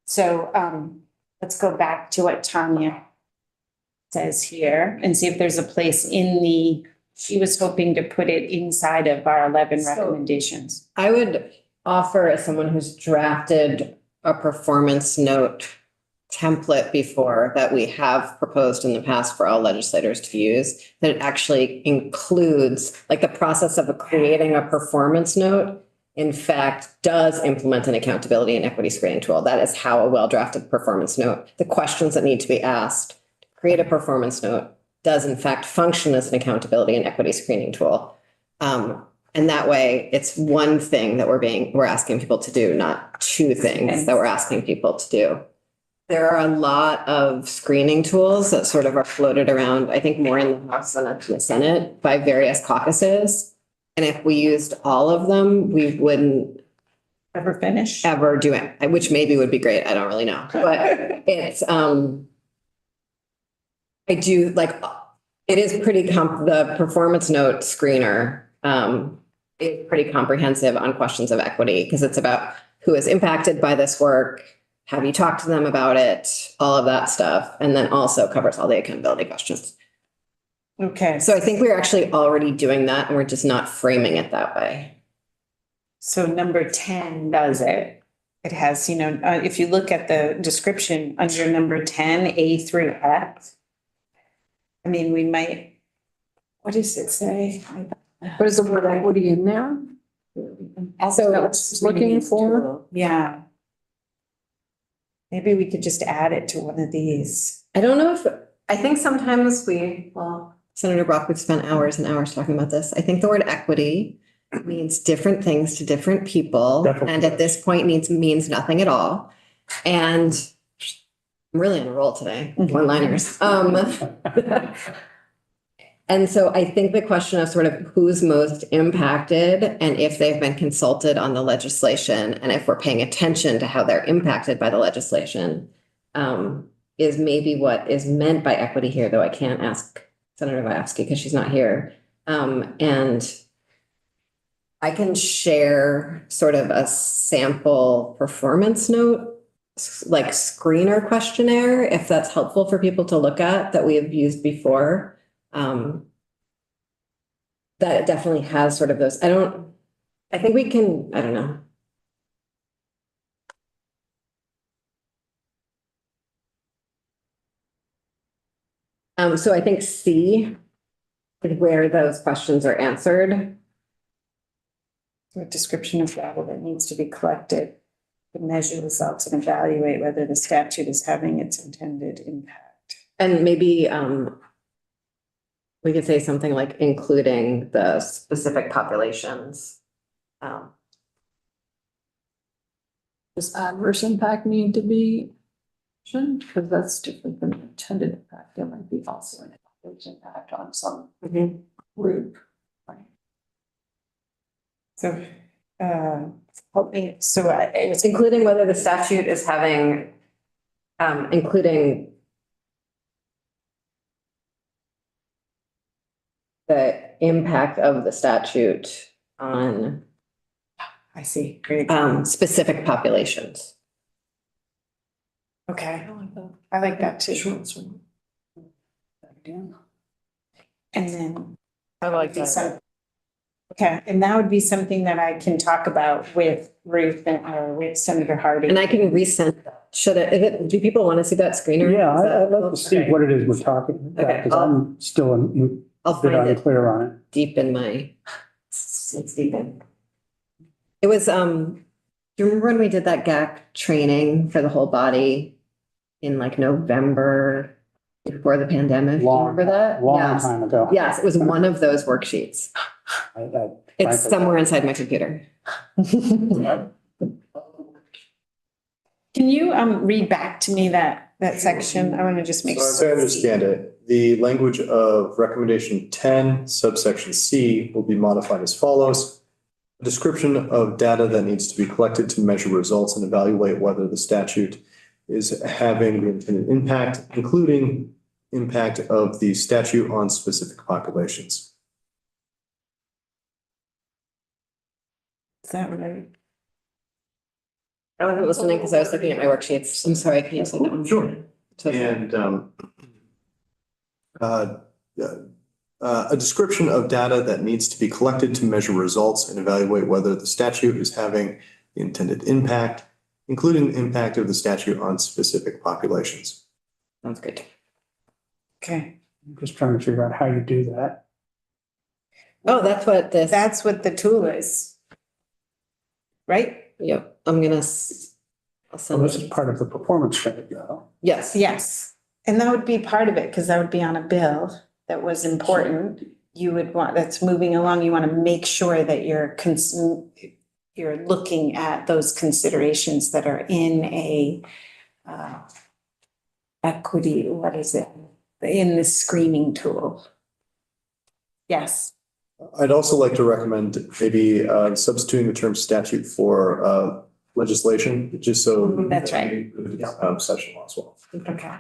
A: So let's go back to what Tanya says here and see if there's a place in the, she was hoping to put it inside of our 11
B: So-
A: recommendations.
B: I would offer, as someone who's drafted a performance note template before that we have proposed in the past for all legislators to use, that it actually includes, like, the process of creating a performance note, in fact, does implement an accountability and equity screening tool. That is how a well-drafted performance note, the questions that need to be asked to create a performance note, does in fact function as an accountability and equity screening tool. And that way, it's one thing that we're asking people to do, not two things that we're asking people to do. There are a lot of screening tools that sort of are floated around, I think more in the House than in the Senate by various caucuses. And if we used all of them, we wouldn't
A: Ever finish?
B: ever do it, which maybe would be great. I don't really know. But it's, I do like, it is pretty the performance note screener is pretty comprehensive on questions of equity because it's about who is impacted by this work. Have you talked to them about it? All of that stuff. And then also covers all the accountability questions.
A: Okay.
B: So I think we're actually already doing that and we're just not framing it that way.
A: So number 10 does it. It has, if you look at the description under number 10, A through F. I mean, we might, what does it say?
F: But is the word equity in there?
A: Also,
F: it's looking for?
A: Yeah. Maybe we could just add it to one of these.
B: I don't know if, I think sometimes Senator Brock, we've spent hours and hours talking about this. I think the word equity means different things to different people.
D: Definitely.
B: And at this point means nothing at all. And I'm really on a roll today, one-liners. And so I think the question of sort of who's most impacted and if they've been consulted on the legislation and if we're paying attention to how they're impacted by the legislation is maybe what is meant by equity here, though I can't ask Senator Vyofsky because she's not here. And I can share sort of a sample performance note, like screener questionnaire, if that's helpful for people to look at that we have used before. That definitely has sort of those, I think we can, I don't know. So I think C is where those questions are answered.
A: A description of data that needs to be collected to measure results and evaluate whether the statute is having its intended impact.
B: And maybe we could say something like including the specific populations.
F: Does adverse impact need to be mentioned? Because that's different than intended impact. There might be also an adverse impact on some group.
A: So, help me, so
B: It's including whether the statute is having, including the impact of the statute on
A: I see, great.
B: specific populations.
A: Okay, I like that too. And then.
H: I like that.
A: Some Okay, and that would be something that I can talk about with Ruth or with Senator Hardy.
B: And I can resend, do people want to see that screener?
D: Yeah,
B: Is that-
D: I'd love to see
B: okay.
D: what it is we're talking about,
B: Okay,
D: because I'm still
B: I'll
D: a bit
B: find it
D: unclear on it.
B: deep in my, it's deep in. It was, do you remember when we did that GAC training for the whole body in like November before the pandemic? Do you remember that?
D: Long
B: Yes.
D: time ago.
B: Yes, it was one of those worksheets. It's somewhere inside my computer.
A: Can you read back to me that section? I want to just make.
I: So as I understand it, the language of recommendation 10 subsection C will be modified as follows. A description of data that needs to be collected to measure results and evaluate whether the statute is having the intended impact, including impact of the statute on specific populations.
A: Is that right?
B: I wasn't listening because I was looking at my worksheets. I'm sorry, can you say that one?
I: Sure. And a description of data that needs to be collected to measure results and evaluate whether the statute is having the intended impact, including the impact of the statute on specific populations.
B: Sounds good.
A: Okay,
D: I'm just trying to figure out how you do that.
B: Oh, that's what this.
A: that's what the tool is. Right?
B: Yep, I'm gonna, I'll
D: So
B: send
D: this is
B: it.
D: part of the performance strategy, though.
B: Yes.
A: Yes, and that would be part of it, because that would be on a bill that was important. You would want, that's moving along, you want to make sure that you're looking at those considerations that are in a equity, what is it, in the screening tool. Yes,
I: I'd also like to recommend maybe substituting the term statute for legislation, just so.
A: That's right.
I: Session law as well.
A: okay.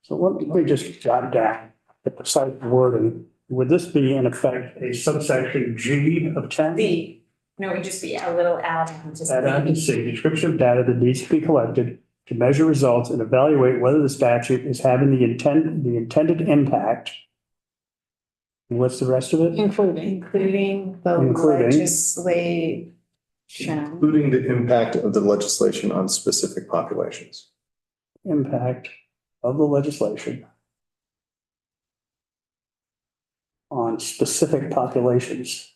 D: So let me just jot down the precise wording. Would this be in effect a subsection G of 10?
A: No, it would just be a little add-on to
D: Add-on C, description of data that needs to be collected to measure results and evaluate whether the statute is having the intended impact. And what's the rest of it?
A: Including the
D: Including.
A: legislation.
I: Including the impact of the legislation on specific populations.
D: Impact of the legislation on specific populations.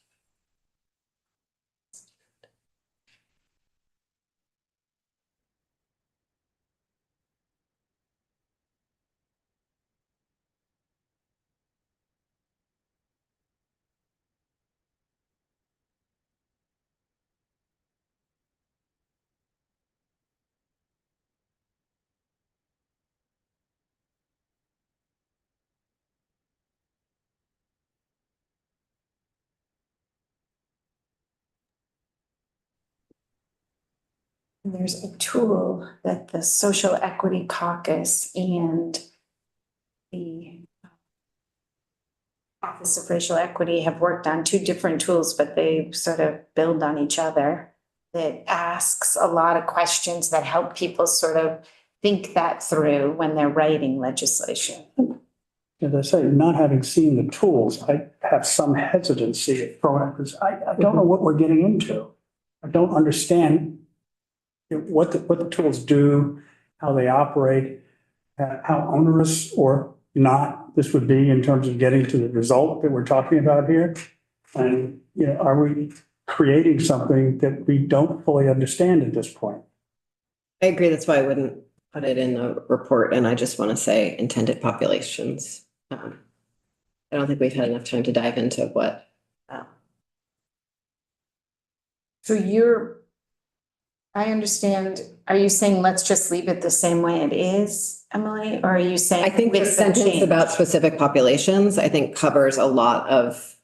A: There's a tool that the Social Equity Caucus and the Office of Racial Equity have worked on, two different tools, but they sort of build on each other. That asks a lot of questions that help people sort of think that through when they're writing legislation.
D: As I say, not having seen the tools, I have some hesitancy at throwing it, because I don't know what we're getting into. I don't understand what the tools do, how they operate, how onerous or not this would be in terms of getting to the result that we're talking about here. And, are we creating something that we don't fully understand at this point?
B: I agree. That's why I wouldn't put it in the report. And I just want to say intended populations. I don't think we've had enough time to dive into what.
A: So I understand, are you saying let's just leave it the same way it is, Emily? Or are you saying?
B: I think the
A: with
B: sentence
A: change?
B: about specific populations, I think covers a lot of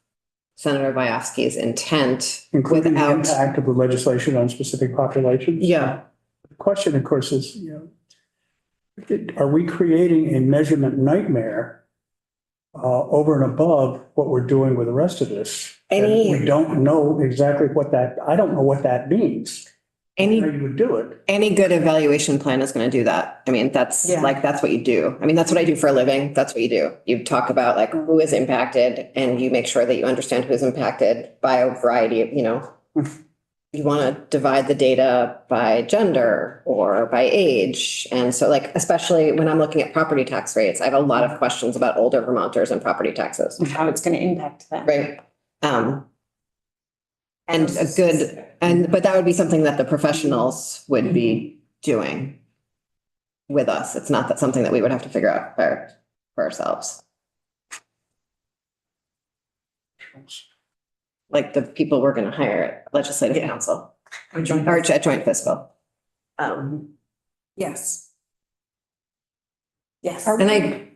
B: Senator Vyofsky's intent
D: Including the
B: without.
D: impact of the legislation on specific populations?
B: Yeah,
D: The question, of course, is, are we creating a measurement nightmare over and above what we're doing with the rest of this? And we don't know exactly I don't know what that means.
B: Any,
D: how you would do it.
B: any good evaluation plan is going to do that. I mean, that's
A: Yeah.
B: like, that's what you do. I mean, that's what I do for a living. That's what you do. You talk about like who is impacted and you make sure that you understand who's impacted by a variety of, you want to divide the data by gender or by age. And so like, especially when I'm looking at property tax rates, I have a lot of questions about older Vermonters and property taxes,
A: How it's going to impact them.
B: right? And but that would be something that the professionals would be doing with us. It's not that something that we would have to figure out for ourselves. Like the people we're going to hire at legislative council or at joint fiscal.
A: Yes. Yes.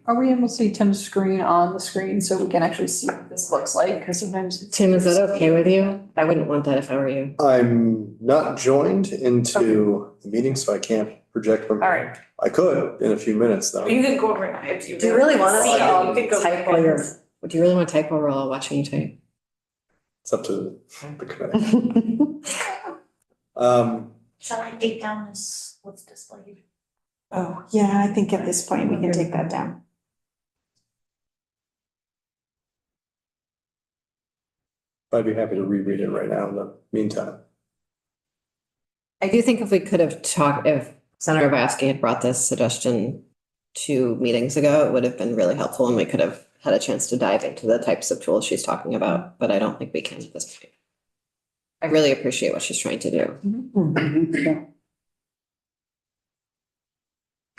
F: Are we able to see Tim's screen on the screen so we can actually see what this looks like? Because sometimes.
B: Tim, is that okay with you? I wouldn't want that if I were you.
I: I'm not joined into the meeting, so I can't project from.
A: All right.
I: I could in a few minutes though.
A: You can go over it if you.
B: Do you really want
A: see
B: to
A: it, you could go
B: type
A: over
B: while
A: it.
B: you're, do you really want to type while we're all watching you type?
I: It's up to the committee.
J: Shall I take down this, what's displayed?
A: Oh, yeah, I think at this point we can take that down.
I: I'd be happy to reread it right now in the meantime.
B: I do think if we could have talked, if Senator Vasky had brought this suggestion 2 meetings ago, it would have been really helpful and we could have had a chance to dive into the types of tools she's talking about, but I don't think we can at this point. I really appreciate what she's trying to do.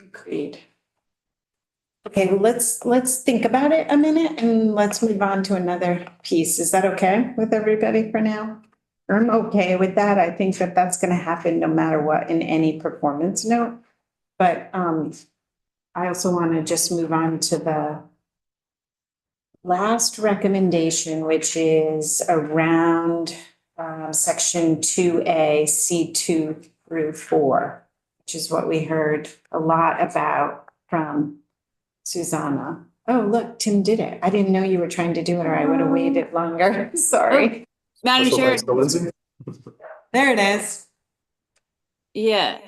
A: Agreed. Okay, well, let's think about it a minute and let's move on to another piece. Is that okay with everybody for now? I'm okay with that. I think that that's going to happen no matter what in any performance note. But I also want to just move on to the last recommendation, which is around section 2A, C2 through 4, which is what we heard a lot about from Susanna. Oh, look, Tim did it. I didn't know you were trying to do it or I would have waited longer. Sorry.
C: Madam
I: So
C: Chair,
I: thanks to Lindsay.
A: There it is.
C: yeah,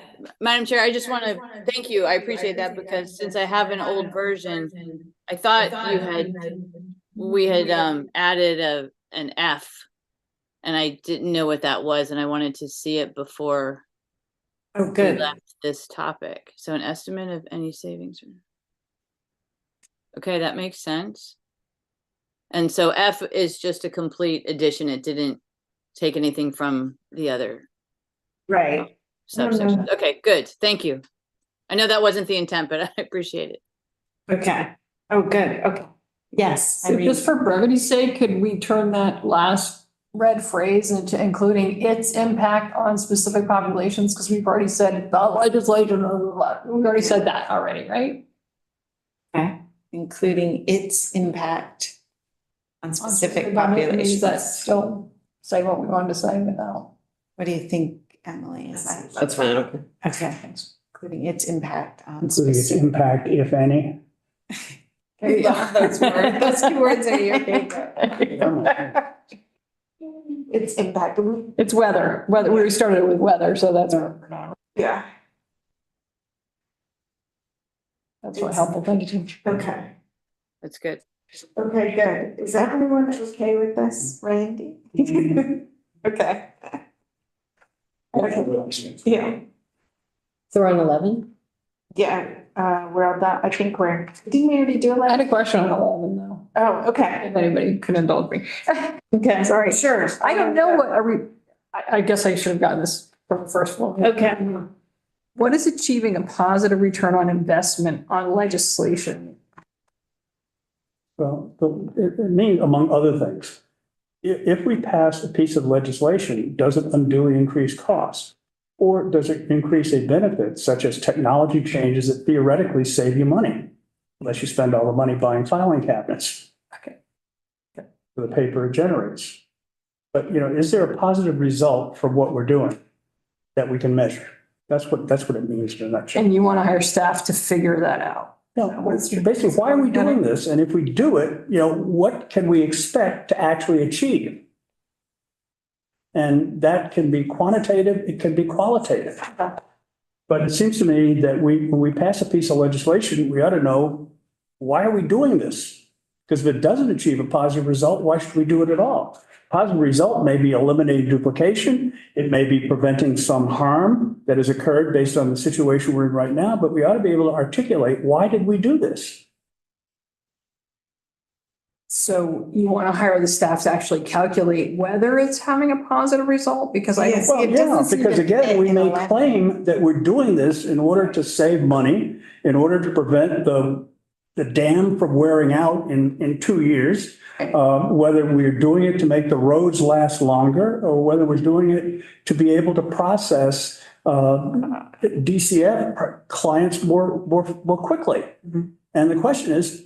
C: Madam Chair, I just want to thank you. I appreciate that because since I have an old version, I thought we had added an F and I didn't know what that was and I wanted to see it before
A: Oh,
C: we
A: good.
C: left this topic. So an estimate of any savings. Okay, that makes sense. And so F is just a complete addition. It didn't take anything from the other
A: Right.
C: subsections. Okay, good. Thank you. I know that wasn't the intent, but I appreciate it.
A: Okay. Oh, good. Okay. Yes.
F: So just for brevity's sake, could we turn that last red phrase into including its impact on specific populations? Because we've already said the legislation, we've already said that already, right?
A: Okay. Including its impact on specific
F: Does
A: populations.
F: that still say what we wanted to say without?
A: What do you think, Emily? Is that?
B: That's fine. Okay.
A: Okay, thanks. Including its impact on
D: Including its
A: specific.
D: impact, if any.
A: There you go. Those words, those 2 words are your favorite. Its impact.
F: It's weather, we started with weather, so that's
A: Yeah.
F: what helpful. Thank you, Tim.
A: Okay.
C: That's good.
A: Okay, good. Is everyone okay with this, Randy? Okay. Okay. Yeah.
B: So we're on 11?
A: Yeah, we're on that. I think didn't we already do
F: I had
A: 11?
F: a question on 11 though,
A: Oh, okay.
F: if anybody could indulge me.
A: Okay, sorry. Sure.
F: I don't know what are we, I guess I should have gotten this from the first one.
A: Okay.
F: What is achieving a positive return on investment on legislation?
D: Well, it means, among other things, if we pass a piece of legislation, does it unduly increase costs? Or does it increase a benefit such as technology changes that theoretically save you money? Unless you spend all the money buying filing cabinets.
F: Okay.
D: For the paper it generates. But, is there a positive result from what we're doing that we can measure? That's what it means in a nutshell.
F: And you want to hire staff to figure that out?
D: Basically, why are we doing this? And if we do it, what can we expect to actually achieve? And that can be quantitative, it can be qualitative. But it seems to me that when we pass a piece of legislation, we ought to know, why are we doing this? Because if it doesn't achieve a positive result, why should we do it at all? Positive result may be eliminating duplication. It may be preventing some harm that has occurred based on the situation we're in right now, but we ought to be able to articulate, why did we do this?
F: So you want to hire the staff to actually calculate whether it's having a positive result? Because I.
A: Yes.
D: Well,
A: It
D: yeah,
A: doesn't seem
D: because
A: to
D: again,
A: fit
D: we
A: in
D: may
A: 11.
D: claim that we're doing this in order to save money, in order to prevent the dam from wearing out in 2 years. Whether we're doing it to make the roads last longer, or whether we're doing it to be able to process DCF clients more quickly. And the question is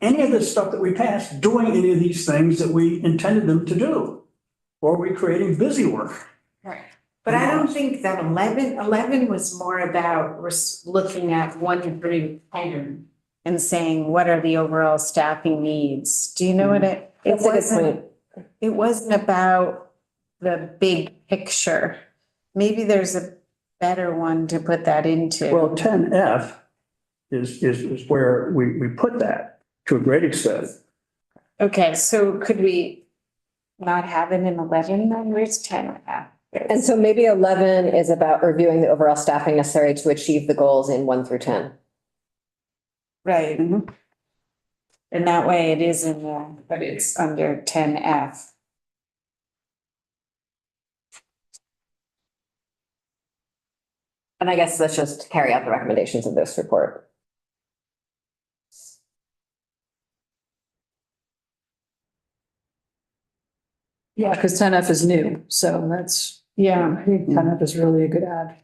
D: any of this stuff that we passed doing any of these things that we intended them to do? Or are we creating busy work?
A: Right. But I don't think that 11 was more about looking at 1 through 10 and saying, what are the overall staffing needs? Do you know what it
B: That's a good
A: wasn't,
B: point.
A: it wasn't about the big picture. Maybe there's a better one to put that into.
D: Well, 10F is where we put that to a great extent.
A: Okay, so could we not have it in 11 then? Where's 10F?
B: And so maybe 11 is about reviewing the overall staffing necessary to achieve the goals in 1 through 10.
A: Right. And that way it is in there, but it's under 10F.
B: And I guess let's just carry out the recommendations of this report.
F: Yeah, because 10F is new, so that's,
A: Yeah.
F: I think 10F is really a good add.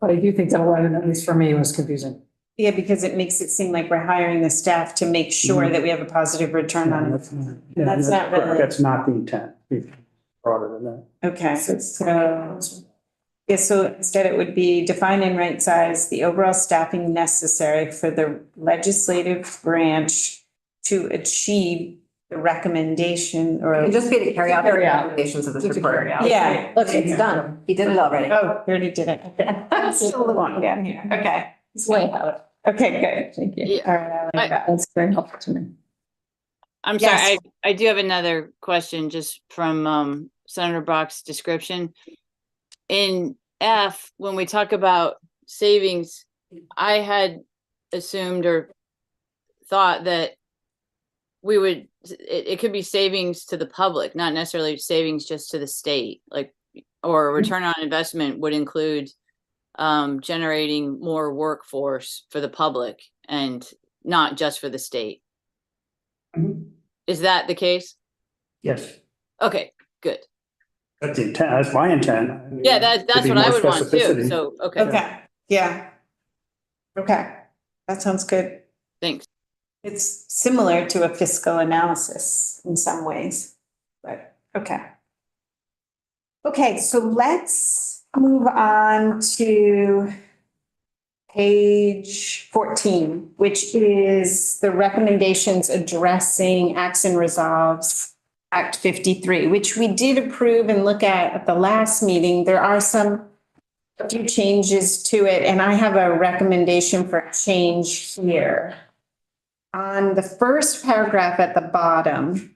F: But I do think that 11, at least for me, was confusing.
A: Yeah, because it makes it seem like we're hiring the staff to make sure that we have a positive return on it.
D: Yeah,
A: That's not
D: correct.
A: really-
D: That's not the intent. It's broader than that.
A: Okay, so instead it would be define and right size the overall staffing necessary for the legislative branch to achieve the recommendation or.
B: It would just be to carry out the
F: Carry out.
B: recommendations of this
F: Just to
B: report.
F: carry out.
A: Yeah.
B: Look, it's done. He did it already.
A: Oh, we already did it. I'm still the one down here. Okay.
F: It's way out.
A: Okay, good.
F: Thank you.
C: Yeah.
A: All right, I like that.
F: That's very helpful to me.
C: I'm sorry,
A: Yes.
C: I do have another question just from Senator Brock's description. In F, when we talk about savings, I had assumed or thought that it could be savings to the public, not necessarily savings just to the state, like, or return on investment would include generating more workforce for the public and not just for the state. Is that the case?
D: Yes,
C: Okay, good.
D: that's the intent. That's my intent. I mean,
C: Yeah,
D: to
C: that's
D: be
C: what I
D: more
C: would want too.
D: specificity.
C: So, okay,
A: Okay, yeah. Okay, that sounds good.
C: thanks.
A: It's similar to a fiscal analysis in some ways, but okay. Okay, so let's move on to page 14, which is the recommendations addressing acts and resolves Act 53, which we did approve and look at the last meeting. There are a few changes to it, and I have a recommendation for change here. On the first paragraph at the bottom,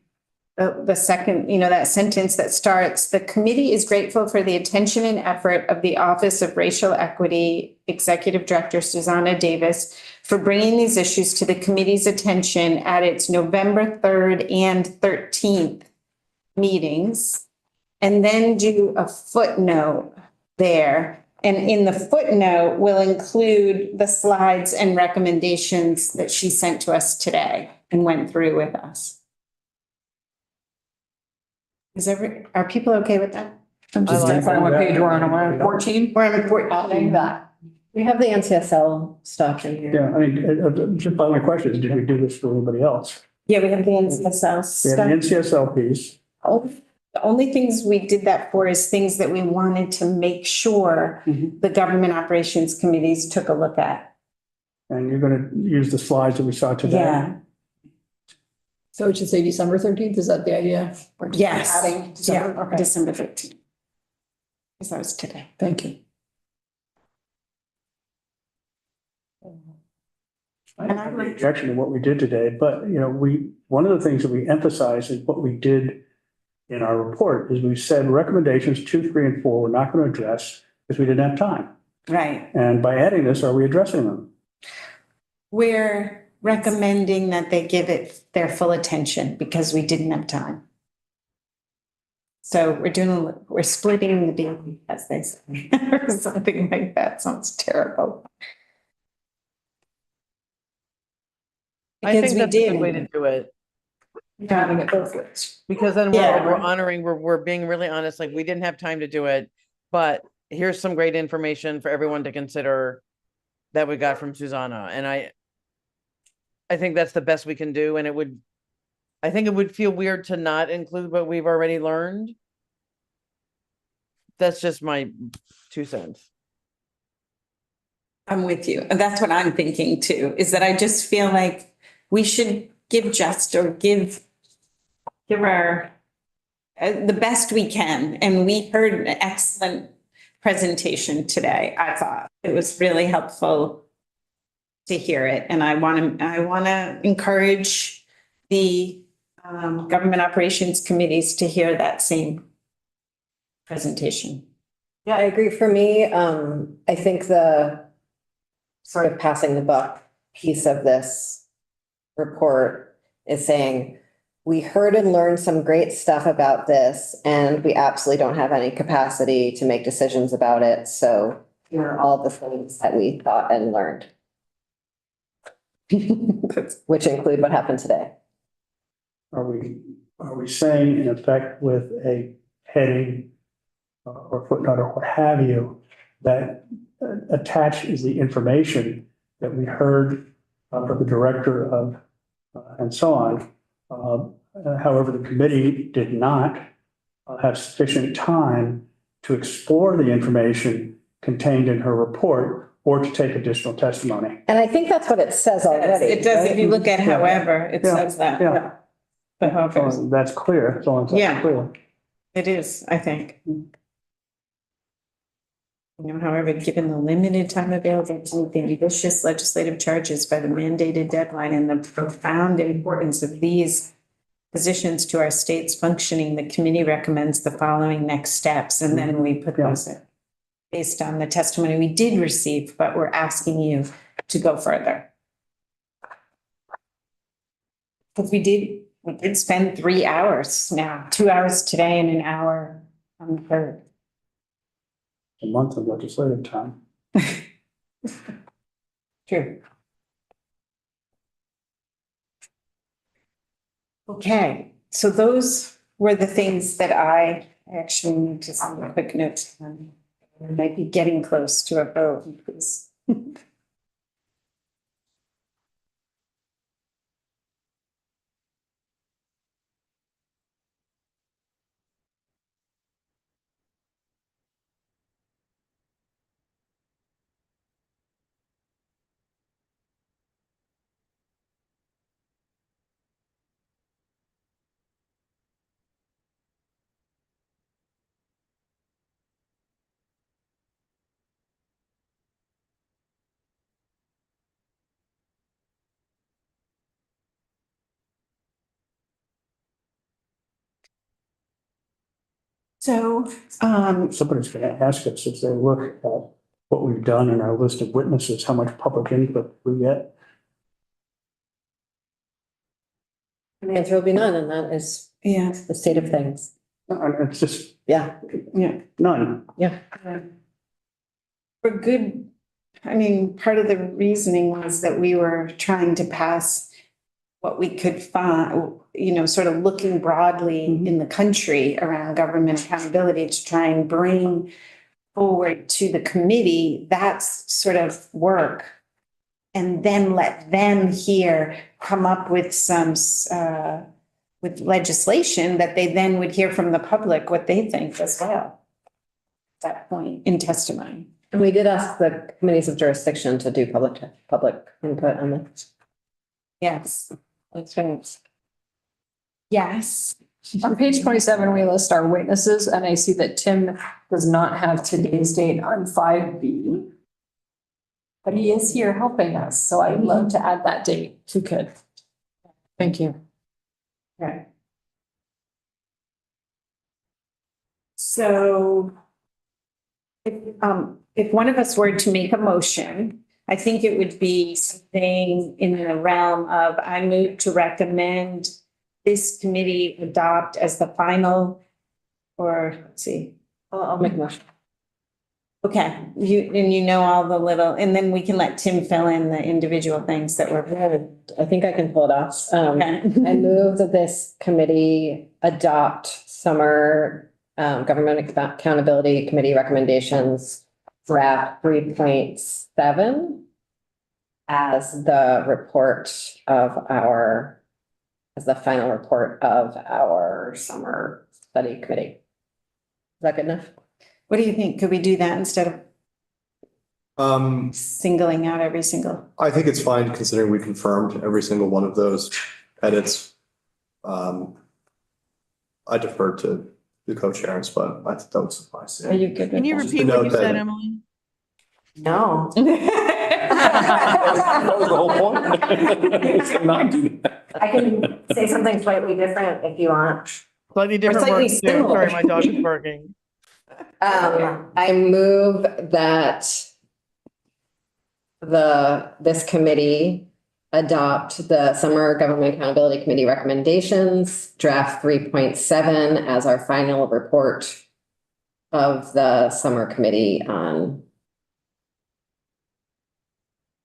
A: the second, that sentence that starts, the committee is grateful for the attention and effort of the Office of Racial Equity Executive Director Susanna Davis for bringing these issues to the committee's attention at its November 3rd and 13th meetings. And then do a footnote there. And in the footnote, we'll include the slides and recommendations that she sent to us today and went through with us. Are people okay with that?
F: I'm just identifying what page we're on. Am I on 14?
A: We're on 14.
F: That.
B: We have the NCSL stuff in here.
D: Yeah, I mean, just my question is, did we do this for anybody else?
A: Yeah, we have the NCSL
D: We have the
A: stuff.
D: NCSL piece.
A: The only things we did that for is things that we wanted to make sure the government operations committees took a look at.
D: And you're going to use the slides that we saw today.
A: Yeah.
F: So it should say December 13th, is that the idea? Or just
A: Yes.
F: adding December?
A: Yeah,
F: Okay,
A: December 15th. Because that was today.
F: thank you.
D: I don't have any objection to what we did today, but, one of the things that we emphasize is what we did in our report is we said recommendations 2, 3, and 4, we're not going to address because we didn't have time.
A: Right.
D: And by adding this, are we addressing them?
A: We're recommending that they give it their full attention because we didn't have time. So we're splitting the baby, as they say, or something like that. Sounds terrible.
H: I
A: Because
H: think
A: we
H: that's a good way
A: did.
H: to do it.
F: Having it both ways.
H: Because then
A: Yeah.
H: we're honoring, we're being really honest, like, we didn't have time to do it, but here's some great information for everyone to consider that we got from Susanna, and I think that's the best we can do, and I think it would feel weird to not include what we've already learned. That's just my 2 cents.
A: I'm with you. That's what I'm thinking too, is that I just feel like we should give our the best we can. And we heard an excellent presentation today. I thought it was really helpful to hear it. And I want to encourage the government operations committees to hear that same presentation.
B: Yeah, I agree. For me, I think the sort of passing the buck piece of this report is saying, we heard and learned some great stuff about this, and we absolutely don't have any capacity to make decisions about it. So here are all the things that we thought and learned, which include what happened today.
D: Are we saying in effect with a heading or footnote or what have you, that attached is the information that we heard from the director of and so on. However, the committee did not have sufficient time to explore the information contained in her report or to take additional testimony.
B: And I think that's what it says already.
A: It does, if you look at
D: Yeah.
A: however, it
D: Yeah.
A: says that.
D: Yeah.
A: The however.
D: So that's clear. So it's
A: Yeah.
D: clear.
A: It is, I think. However, given the limited time available to meet the ambitious legislative charges by the mandated deadline and the profound importance of these positions to our state's functioning, the committee recommends the following next steps. And then we put those in based on the testimony we did receive, but we're asking you to go further. Because we did spend 3 hours now, 2 hours today and an hour on the 3rd.
D: A month of legislative time.
A: True. Okay, so those were the things that I actually need to send a quick note on. I might be getting close to a vote, please. So,
D: Somebody's going to ask us if they look at what we've done in our list of witnesses, how much public input we get.
B: The answer will be none, and that is
A: yeah,
B: the state of things.
D: And it's just
B: Yeah.
A: yeah.
D: none.
A: For good, I mean, part of the reasoning was that we were trying to pass what we could find, sort of looking broadly in the country around government accountability to try and bring forward to the committee that sort of work. And then let them here come up with some, with legislation that they then would hear from the public what they think as well. At that point in testimony.
B: And we did ask the committees of jurisdiction to do public input on this.
A: Yes, that's right. Yes.
F: On page 27, we list our witnesses, and I see that Tim does not have today's date on 5B. But he is here helping us, so I'd love to add that date if you could. Thank you.
A: Okay. So if one of us were to make a motion, I think it would be something in the realm of, I move to recommend this committee adopt as the final, or let's see.
B: I'll make a motion.
A: Okay, you know all the little, and then we can let Tim fill in the individual things that were.
B: I think I can pull it off.
A: Okay.
B: I move that this committee adopt summer government accountability committee recommendations draft 3.7 as the final report of our summer study committee. Is that good enough?
A: What do you think? Could we do that instead of singling out every single?
I: I think it's fine considering we confirmed every single one of those edits. I defer to the co-chairs, but I think that would suffice.
A: Are you good with
H: Can you
A: that?
I: Just to
H: repeat what you
I: note
H: said,
I: that-
H: Emily?
B: No.
G: That was the whole point. Not do that.
B: I can say something slightly different if you want.
H: Slightly different
B: slightly
H: words too.
B: similar.
H: Sorry, my dog is barking.
B: I move that this committee adopt the Summer Government Accountability Committee recommendations, draft 3.7 as our final report of the summer committee on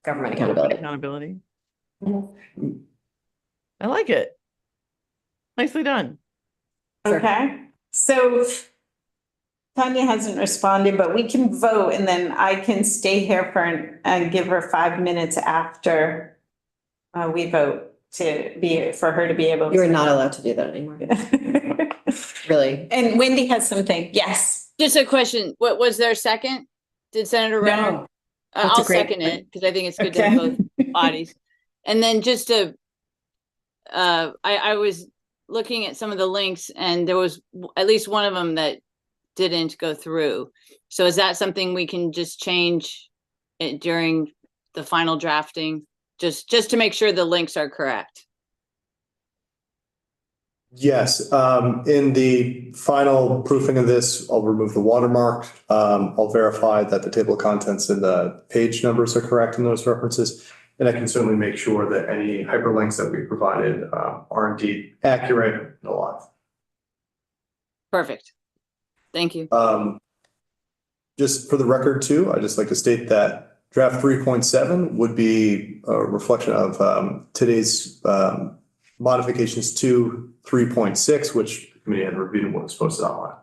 B: government accountability.
H: Accountability.
B: Mhm.
H: I like it. Nicely done.
A: Okay, so Tanya hasn't responded, but we can vote and then I can stay here and give her 5 minutes after we vote for her to be able to.
B: You are not allowed to do that anymore, really.
A: And Wendy has something. Yes.
C: Just a question, what was there a second? Did Senator Renner?
A: No. That's a
C: I'll
A: great
C: second
A: point.
C: it, because I think it's good to have
A: Okay.
C: both bodies. And then just to, I was looking at some of the links and there was at least one of them that didn't go through. So is that something we can just change it during the final drafting? Just to make sure the links are correct.
I: Yes, in the final proofing of this, I'll remove the watermark. I'll verify that the table of contents and the page numbers are correct in those references. And I can certainly make sure that any hyperlinks that we provided are indeed accurate and alive.
C: Perfect. Thank you.
I: Just for the record too, I'd just like to state that draft 3.7 would be a reflection of today's modifications to 3.6, which the committee had reviewed and was posted online.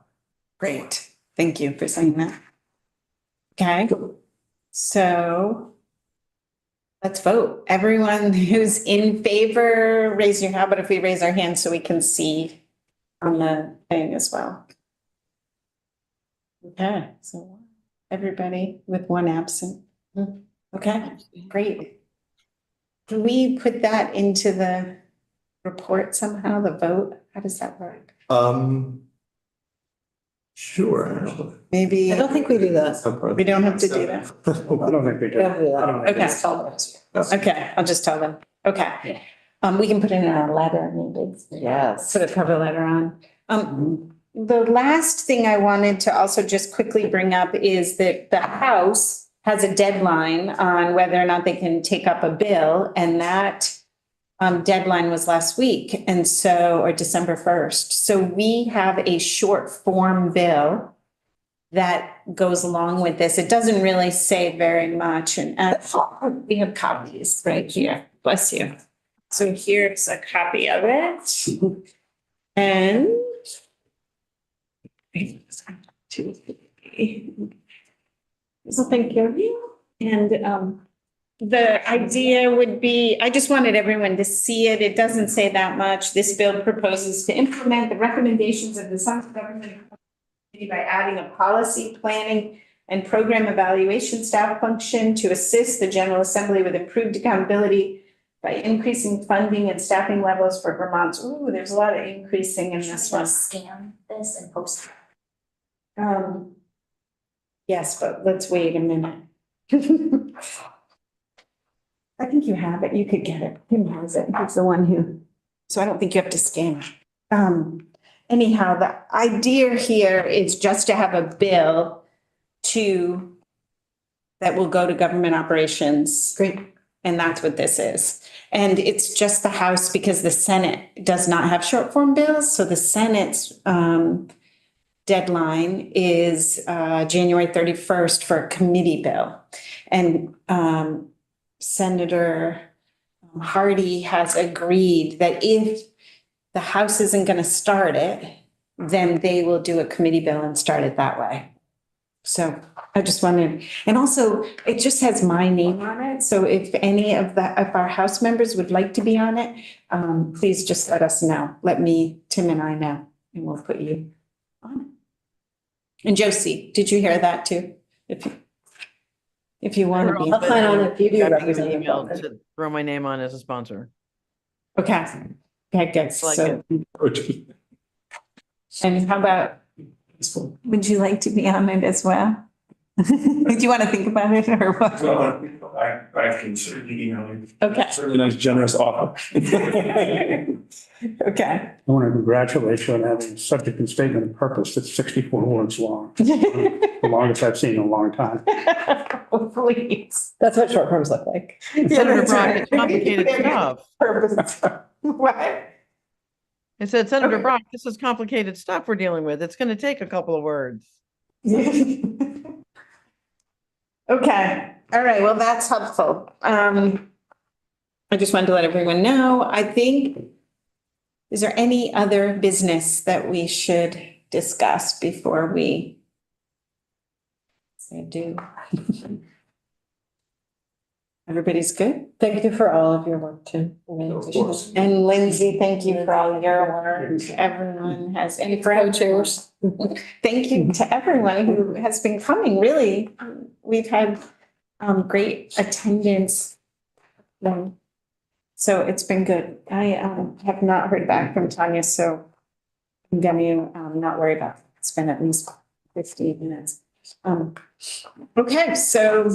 A: Great. Thank you for saying that. Okay. So let's vote. Everyone who's in favor, raise your hand, but if we raise our hands so we can see on the thing as well. Okay, so everybody with one absent. Okay, great. Can we put that into the report somehow, the vote? How does that work?
I: Sure.
A: Maybe
B: I don't think we do that.
A: we don't have to do that.
D: I don't think they
B: We
D: do.
B: don't do that.
A: Okay.
B: Just tell us.
A: Okay, I'll just tell them. Okay. We can put it in our letter, maybe.
B: Yes.
A: Put a cover letter on. The last thing I wanted to also just quickly bring up is that the House has a deadline on whether or not they can take up a bill, and that deadline was last week, and so, or December 1st. So we have a short form bill that goes along with this. It doesn't really say very much, and we have copies right here. Bless you. So here's a copy of it. And so thank you. And the idea would be, I just wanted everyone to see it. It doesn't say that much. This bill proposes to implement the recommendations of the Summer Government Committee by adding a policy, planning, and program evaluation staff function to assist the General Assembly with improved accountability by increasing funding and staffing levels for Vermont's, ooh, there's a lot of increasing in this one.
J: Scan this and post it.
A: Yes, but let's wait a minute. I think you have it. You could get it. Tim has it. He's the one who, so I don't think you have to scan it. Anyhow, the idea here is just to have a bill that will go to government operations. Great. And that's what this is. And it's just the House because the Senate does not have short form bills. So the Senate's deadline is January 31st for a committee bill. And Senator Hardy has agreed that if the House isn't going to start it, then they will do a committee bill and start it that way. So I just wanted, and also it just has my name on it. So if any of our House members would like to be on it, please just let us know. Let me, Tim and I know, and we'll put you on it. And Josie, did you hear that too? If you want to be.
B: I'll sign on if you do
H: Got an
B: represent the
H: email
B: government.
H: to throw my name on as a sponsor.
A: Okay. Okay, good.
H: Like
A: So, and how about, would you like to be on it as well? Do you want to think about it or what?
G: I can certainly email you.
A: Okay.
G: Certainly nice, generous offer.
A: Okay.
D: I want to congratulate you on having a subject and statement of purpose that's 64 words long. The longest I've seen in a long time.
A: Please.
B: That's what short forms look like.
H: Senator
A: that's
H: Brock,
A: right.
H: it's complicated stuff.
A: Purpose. What?
H: I said, Senator
A: Okay.
H: Brock, this is complicated stuff we're dealing with. It's going to take a couple of words.
A: Okay, all right, well, that's helpful. I just wanted to let everyone know, I think, is there any other business that we should discuss before we say do? Everybody's good?
B: Thank you for all of your work, Tim.
I: Of course.
A: And Lindsay, thank you for all your work. Everyone has, and for co-chairs. Thank you to everyone who has been coming, really. We've had great attendance. So it's been good. I have not heard back from Tanya, so I'm gonna not worry about it. It's been at least 15 minutes. Okay, so